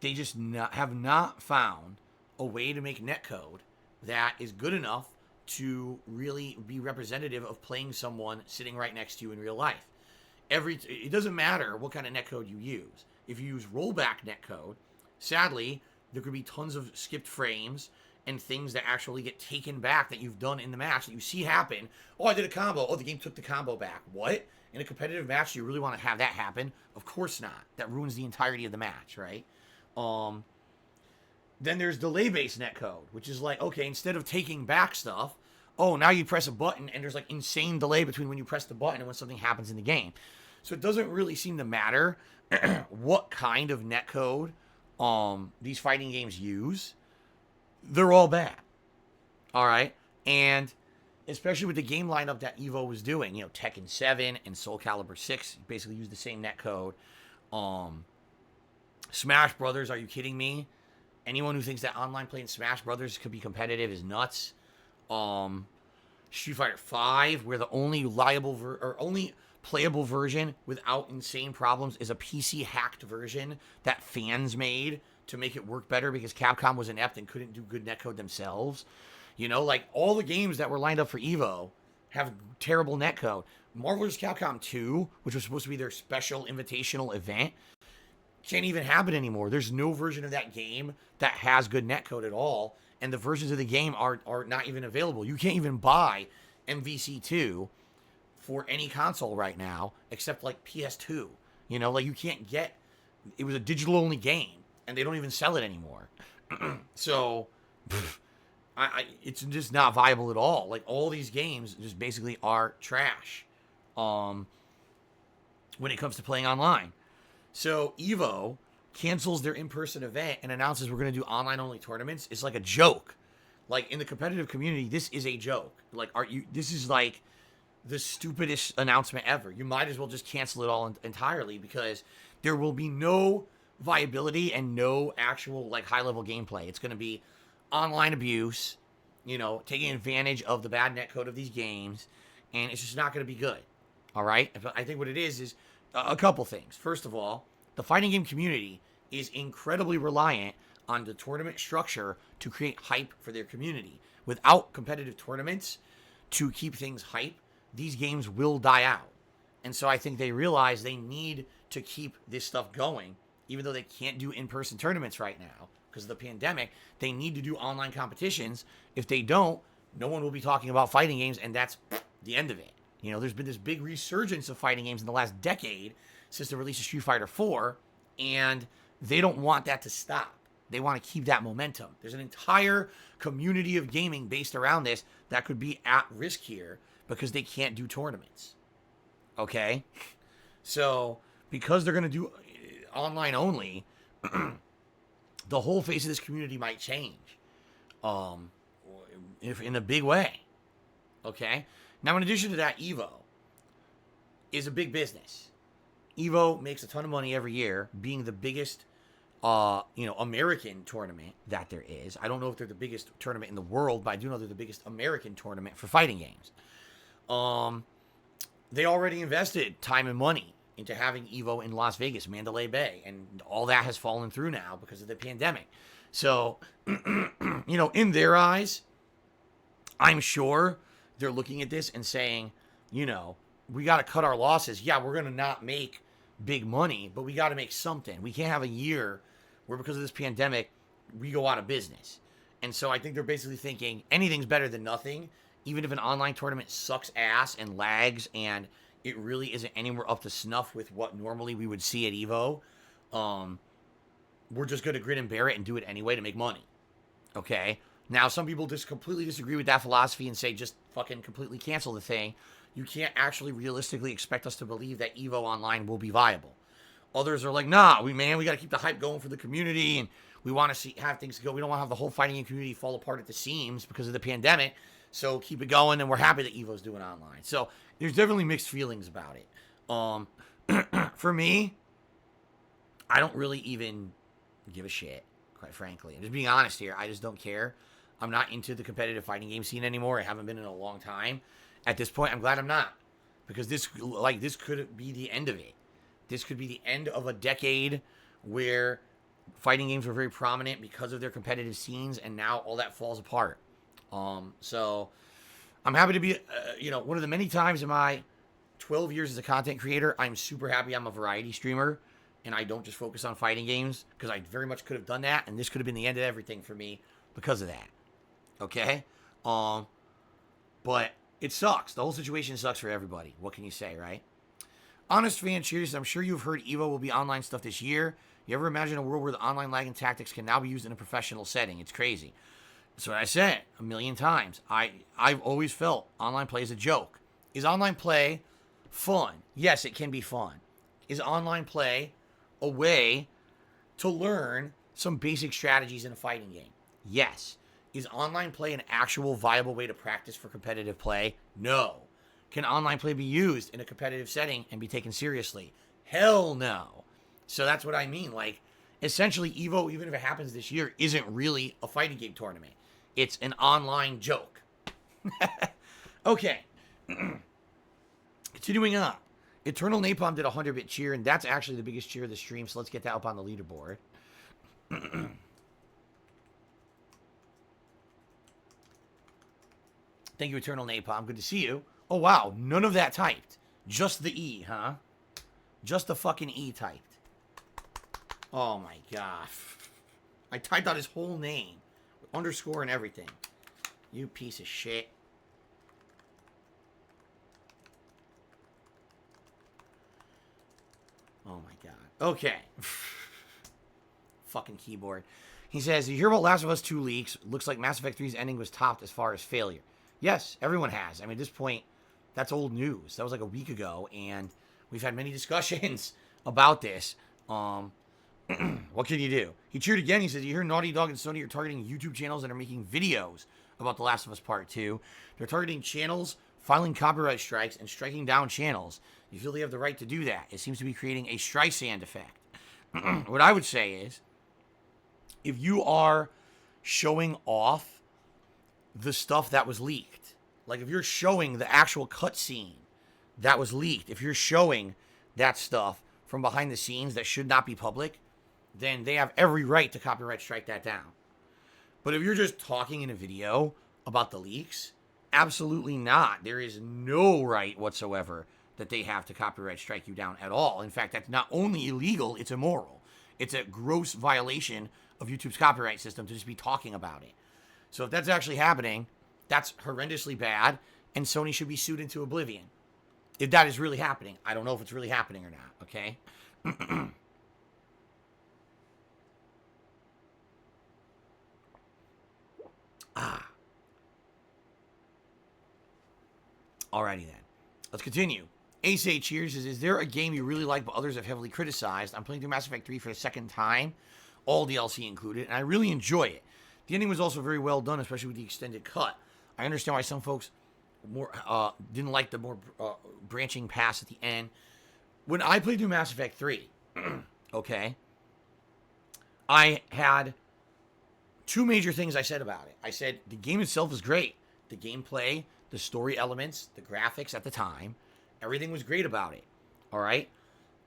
they just have not found a way to make netcode that is good enough to really be representative of playing someone sitting right next to you in real life. It doesn't matter what kind of netcode you use. If you use rollback netcode, sadly, there could be tons of skipped frames and things that actually get taken back that you've done in the match that you see happen. Oh, I did a combo. Oh, the game took the combo back. What? In a competitive match, do you really want to have that happen? Of course not. That ruins the entirety of the match, right? Then there's delay-based netcode, which is okay, instead of taking back stuff, now you press a button and there's insane delay between when you press the button and when something happens in the game. So it doesn't really seem to matter what kind of netcode these fighting games use. They're all bad. All right. And especially with the game lineup that Evo was doing, Tekken 7 and Soul Calibur 6 basically use the same netcode. Smash Brothers, are you kidding me? Anyone who thinks that online playing Smash Brothers could be competitive is nuts. Street Fighter 5, where the only only playable version without insane problems is a PC hacked version that fans made to make it work better because Capcom was inept and couldn't do good netcode themselves. Like all the games that were lined up for Evo have terrible netcode. Marvel vs. Capcom 2, which was supposed to be their special invitational event, can't even happen anymore. There's no version of that game that has good netcode at all, and the versions of the game are not even available. You can't even buy MVC2 for any console right now except like PS2. You can't get it. Was a digital only game and they don't even sell it anymore. So it's just not viable at all. Like all these games just basically are trash when it comes to playing online. So Evo cancels their in-person event and announces we're going to do online-only tournaments. It's like a joke. Like in the competitive community, this is a joke. Like, this is like the stupidest announcement ever. You might as well just cancel it all entirely because there will be no viability and no actual like high-level gameplay. It's going to be online abuse, taking advantage of the bad netcode of these games, and it's just not going to be good. All right? I think what it is a couple things. First of all, the fighting game community is incredibly reliant on the tournament structure to create hype for their community. Without competitive tournaments to keep things hype, these games will die out. And so I think they realize they need to keep this stuff going, even though they can't do in-person tournaments right now because of the pandemic. They need to do online competitions. If they don't, no one will be talking about fighting games, and that's the end of it. There's been this big resurgence of fighting games in the last decade since the release of Street Fighter 4, and they don't want that to stop. They want to keep that momentum. There's an entire community of gaming based around this that could be at risk here because they can't do tournaments. Okay? So, because they're going to do online only, the whole face of this community might change in a big way. Okay? Now, in addition to that, Evo is a big business. Evo makes a ton of money every year, being the biggest, American tournament that there is. I don't know if they're the biggest tournament in the world, but I do know they're the biggest American tournament for fighting games. They already invested time and money into having Evo in Las Vegas, Mandalay Bay, and all that has fallen through now because of the pandemic. So, in their eyes, I'm sure they're looking at this and saying, we got to cut our losses. Yeah, we're going to not make big money, but we got to make something. We can't have a year where because of this pandemic, we go out of business. And so I think they're basically thinking anything's better than nothing, even if an online tournament sucks ass and lags and it really isn't anywhere up to snuff with what normally we would see at Evo. We're just going to grin and bear it and do it anyway to make money. Okay? Now, some people just completely disagree with that philosophy and say just fucking completely cancel the thing. You can't actually realistically expect us to believe that Evo Online will be viable. Others are like, nah, we got to keep the hype going for the community, and we want to have things go. We don't want to have the whole fighting game community fall apart at the seams because of the pandemic. So keep it going, and we're happy that Evo's doing online. So there's definitely mixed feelings about it. For me, I don't really even give a shit, quite frankly. I'm just being honest here. I just don't care. I'm not into the competitive fighting game scene anymore. I haven't been in a long time. At this point, I'm glad I'm not. Because this could be the end of it. This could be the end of a decade where fighting games were very prominent because of their competitive scenes, and now all that falls apart. So I'm happy to be, one of the many times in my 12 years as a content creator, I'm super happy I'm a variety streamer, and I don't just focus on fighting games, because I very much could have done that, and this could have been the end of everything for me because of that. Okay? But it sucks. The whole situation sucks for everybody. What can you say, right? Honest Fan Cheers, I'm sure you've heard Evo will be online stuff this year. You ever imagine a world where the online lagging tactics can now be used in a professional setting? It's crazy. That's what I said a million times. I've always felt online play is a joke. Is online play Fun. Yes, it can be fun. Is online play a way to learn some basic strategies in a fighting game? Yes. Is online play an actual viable way to practice for competitive play? No. Can online play be used in a competitive setting and be taken seriously? Hell no. So that's what I mean. Like, essentially, EVO, even if it happens this year, isn't really a fighting game tournament. It's an online joke. Okay. Continuing on. Eternal Napalm did a 100-bit cheer, and that's actually the biggest cheer of the stream, so let's get that up on the leaderboard. Thank you, Eternal Napalm. Good to see you. Oh, wow. None of that typed. Just the E, huh? Just the fucking E typed. Oh, my God. I typed out his whole name. With underscore and everything. You piece of shit. Oh, my God. Okay. Fucking keyboard. He says, you hear about Last of Us 2 leaks? Looks like Mass Effect 3's ending was topped as far as failure. Yes, everyone has. I mean, at this point, that's old news. That was like a week ago, and we've had many discussions about this. What can you do? He cheered again. He says, you hear Naughty Dog and Sony are targeting YouTube channels that are making videos about The Last of Us Part 2. They're targeting channels, filing copyright strikes, and striking down channels. You feel they have the right to do that. It seems to be creating a Streisand effect. What I would say is, if you are showing off the stuff that was leaked, like if you're showing the actual cutscene that was leaked, if you're showing that stuff from behind the scenes that should not be public, then they have every right to copyright strike that down. But if you're just talking in a video about the leaks, absolutely not. There is no right whatsoever that they have to copyright strike you down at all. In fact, that's not only illegal, it's immoral. It's a gross violation of YouTube's copyright system to just be talking about it. So if that's actually happening, that's horrendously bad, and Sony should be sued into oblivion. If that is really happening. I don't know if it's really happening or not, okay? Alrighty then. Let's continue. Ace A Cheers says, is there a game you really like but others have heavily criticized? I'm playing through Mass Effect 3 for the second time, all DLC included, and I really enjoy it. The ending was also very well done, especially with the extended cut. I understand why some folks didn't like the more branching paths at the end. When I played through Mass Effect 3, okay, I had two major things I said about it. I said the game itself is great. The gameplay, the story elements, the graphics at the time, everything was great about it. All right?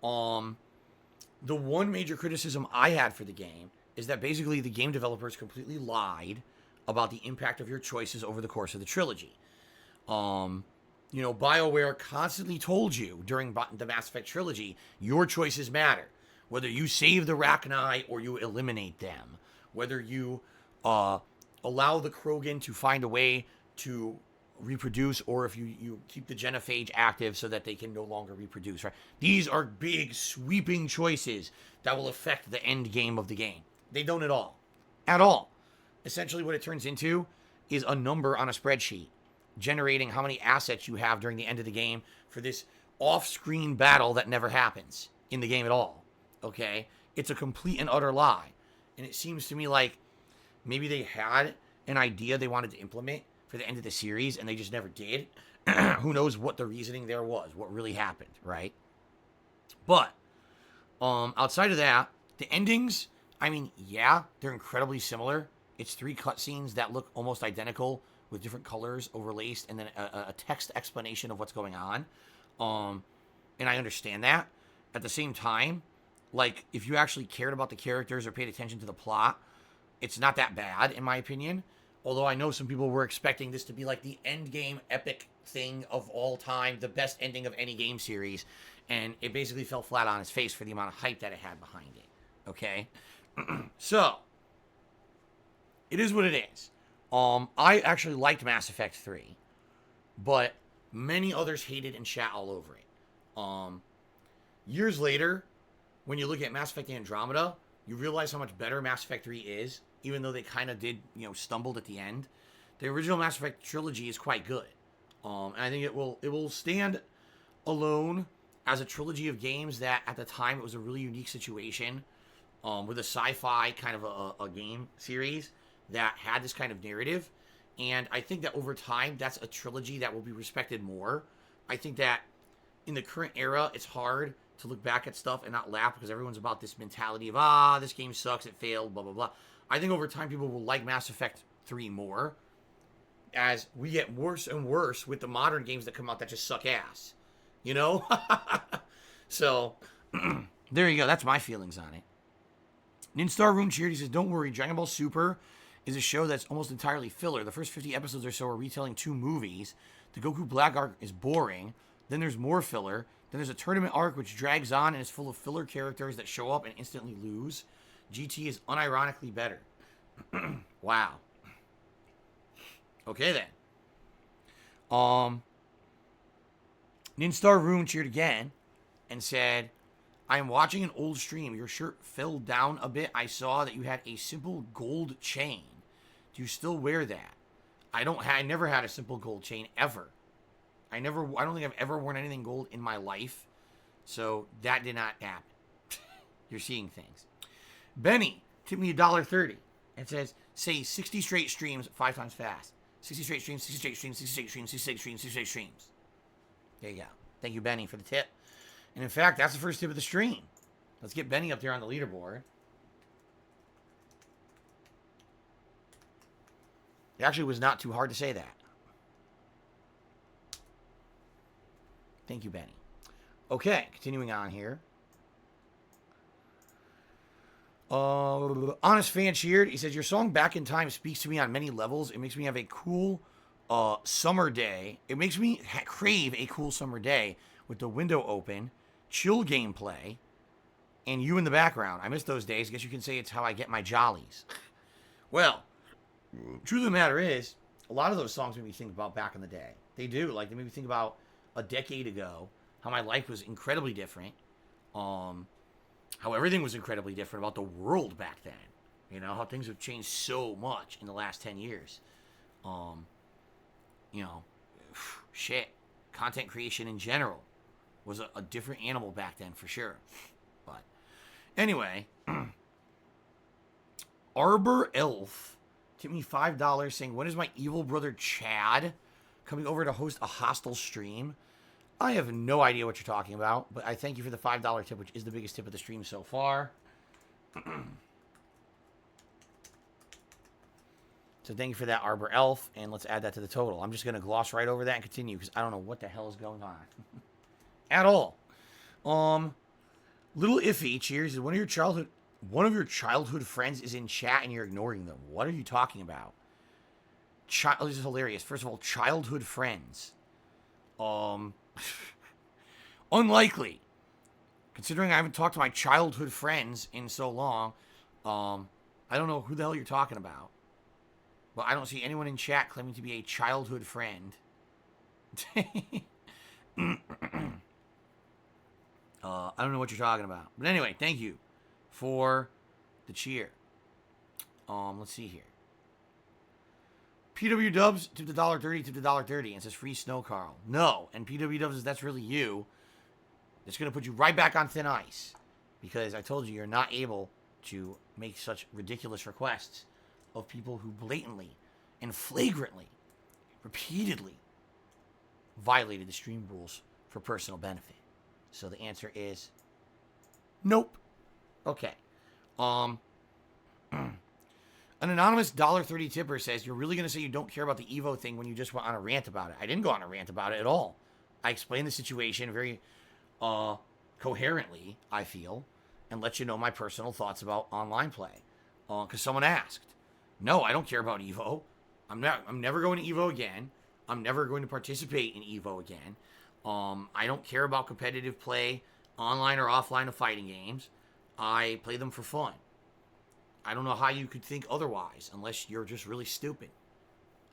The one major criticism I had for the game is that basically the game developers completely lied about the impact of your choices over the course of the trilogy. BioWare constantly told you during the Mass Effect trilogy, your choices matter. Whether you save the Rachni or you eliminate them. Whether you allow the Krogan to find a way to reproduce, or if you keep the genophage active so that they can no longer reproduce, right? These are big, sweeping choices that will affect the end game of the game. They don't at all. At all. Essentially what it turns into is a number on a spreadsheet, generating how many assets you have during the end of the game for this off-screen battle that never happens in the game at all. Okay? It's a complete and utter lie. And it seems to me like maybe they had an idea they wanted to implement for the end of the series and they just never did. Who knows what the reasoning there was, what really happened, right? But outside of that, the endings, I mean, yeah, they're incredibly similar. It's 3 cutscenes that look almost identical with different colors overlaced and then a text explanation of what's going on. And I understand that. At the same time, like, if you actually cared about the characters or paid attention to the plot, it's not that bad, in my opinion. Although I know some people were expecting this to be like the end game epic thing of all time, the best ending of any game series, and it basically fell flat on its face for the amount of hype that it had behind it. Okay? So, it is what it is. I actually liked Mass Effect 3, but many others hated and shat all over it. Years later, when you look at Mass Effect Andromeda, you realize how much better Mass Effect 3 is, even though they kind of did, stumbled at the end. The original Mass Effect trilogy is quite good. And I think it will stand alone as a trilogy of games that at the time it was a really unique situation with a sci-fi kind of a game series that had this kind of narrative. And I think that over time, that's a trilogy that will be respected more. I think that in the current era, it's hard to look back at stuff and not laugh because everyone's about this mentality of, this game sucks, it failed, blah, blah, blah. I think over time, people will like Mass Effect 3 more as we get worse and worse with the modern games that come out that just suck ass. You know? So, there you go. That's my feelings on it. Ninstar Rune Cheered, he says, don't worry, Dragon Ball Super is a show that's almost entirely filler. The first 50 episodes or so are retelling 2 movies. The Goku Black arc is boring. Then there's more filler. Then there's a tournament arc which drags on and is full of filler characters that show up and instantly lose. GT is unironically better. Wow. Okay then. Ninstar Rune cheered again and said, I am watching an old stream. Your shirt fell down a bit. I saw that you had a simple gold chain. Do you still wear that? I never had a simple gold chain ever. I don't think I've ever worn anything gold in my life. So that did not happen. You're seeing things. Benny tipped me $1.30 and says, say 60 straight streams 5 times fast. 60 straight streams, 60 straight streams, 60 straight streams, 60 straight streams, 60 straight streams. There you go. Thank you, Benny, for the tip. And in fact, that's the first tip of the stream. Let's get Benny up there on the leaderboard. It actually was not too hard to say that. Thank you, Benny. Okay, continuing on here. Honest Fan cheered. He says, your song Back in Time speaks to me on many levels. It makes me have a cool summer day. It makes me crave a cool summer day with the window open, chill gameplay, and you in the background. I miss those days. I guess you can say it's how I get my jollies. Well, truth of the matter is, a lot of those songs make me think about back in the day. They do. Like, they make me think about a decade ago, how my life was incredibly different. How everything was incredibly different about the world back then. You know, how things have changed so much in the last 10 years. You know, shit. Content creation in general was a different animal back then for sure. But anyway, Arbor Elf tipped me $5 saying, when is my evil brother Chad coming over to host a hostile stream? I have no idea what you're talking about, but I thank you for the $5 tip, which is the biggest tip of the stream so far. So thank you for that, Arbor Elf, and let's add that to the total. I'm just going to gloss right over that and continue, because I don't know what the hell is going on. At all. Little Iffy, cheers. One of your childhood friends is in chat and you're ignoring them. What are you talking about? This is hilarious. First of all, childhood friends. Unlikely. Considering I haven't talked to my childhood friends in so long, I don't know who the hell you're talking about. But I don't see anyone in chat claiming to be a childhood friend. I don't know what you're talking about. But anyway, thank you for the cheer. Let's see here. PW Dubs tipped $1.30, tipped $1.30, and says free snow, Carl. No, and PW Dubs says that's really you. It's going to put you right back on thin ice. Because I told you you're not able to make such ridiculous requests of people who blatantly and flagrantly, repeatedly violated the stream rules for personal benefit. So the answer is nope. Okay. An anonymous $1.30 tipper says, you're really going to say you don't care about the Evo thing when you just went on a rant about it. I didn't go on a rant about it at all. I explained the situation very coherently, I feel, and let you know my personal thoughts about online play. Because someone asked. No, I don't care about Evo. I'm never going to Evo again. I'm never going to participate in Evo again. I don't care about competitive play, online or offline of fighting games. I play them for fun. I don't know how you could think otherwise, unless you're just really stupid.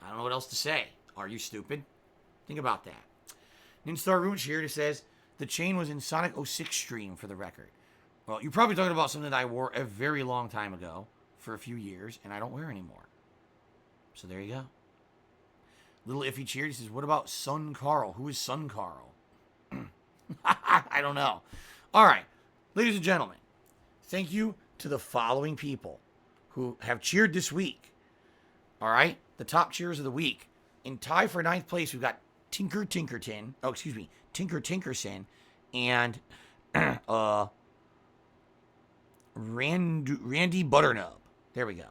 I don't know what else to say. Are you stupid? Think about that. Ninstar Ruinch here says, the chain was in Sonic 06 stream, for the record. Well, you're probably talking about something that I wore a very long time ago, for a few years, and I don't wear anymore. So there you go. Little Iffy cheered. He says, what about Son Carl? Who is Son Carl? I don't know. All right, ladies and gentlemen, thank you to the following people who have cheered this week. All right, the top cheers of the week. In tie for ninth place, we've got Tinker Tinkerson, and Randy Butternub. There we go.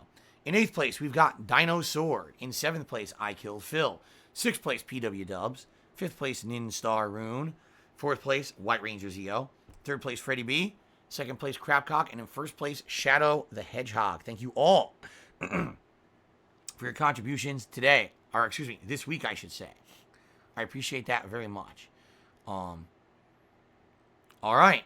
In 8th place, we've got Dino Sword. In 7th place, I Kill Phil. 6th place, PW Dubs. 5th place, Nin Star Rune. 4th place, White Ranger Zio. 3rd place, Freddie B. 2nd place, Crapcock. And in 1st place, Shadow the Hedgehog. Thank you all for your contributions today. Or, excuse me, this week, I should say. I appreciate that very much. All right.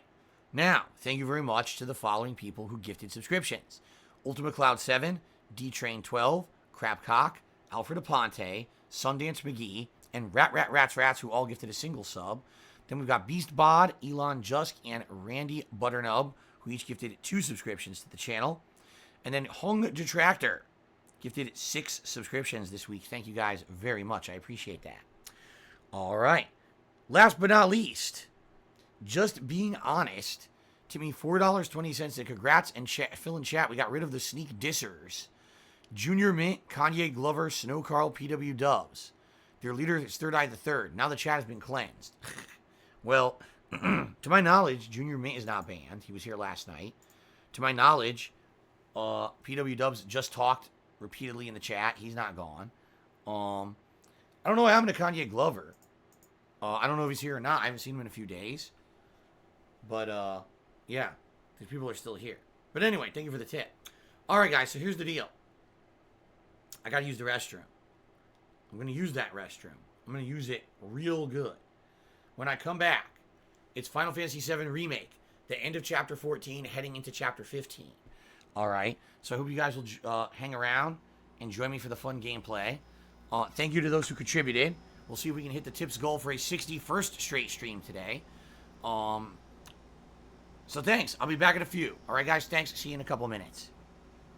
Now, thank you very much to the following people who gifted subscriptions. Ultimate Cloud 7, D-Train 12, Crapcock, Alfred Aponte, Sundance McGee, and Rats, who all gifted a single sub. Then we've got Beast Bod, Elon Jusk, and Randy Butternub, who each gifted 2 subscriptions to the channel. And then Hung Detractor gifted 6 subscriptions this week. Thank you guys very much. I appreciate that. All right. Last but not least, Just Being Honest, Timmy $4.20, and congrats, and Phil in chat. We got rid of the sneak dissers. Junior Mint, Kanye Glover, Snow Carl, PW Dubs. Their leader is Third Eye the Third. Now the chat has been cleansed. Well, to my knowledge, Junior Mint is not banned. He was here last night. To my knowledge, PW Dubs just talked repeatedly in the chat. He's not gone. I don't know what happened to Kanye Glover. I don't know if he's here or not. I haven't seen him in a few days. But, yeah, these people are still here. But anyway, thank you for the tip. All right, guys, so here's the deal. I got to use the restroom. I'm going to use that restroom. I'm going to use it real good. When I come back, it's Final Fantasy VII Remake, the end of Chapter 14, heading into Chapter 15. All right, so I hope you guys will hang around and join me for the fun gameplay. Thank you to those who contributed. We'll see if we can hit the tips goal for a 61st straight stream today. So thanks. I'll be back in a few. All right, guys, thanks. See you in a couple minutes.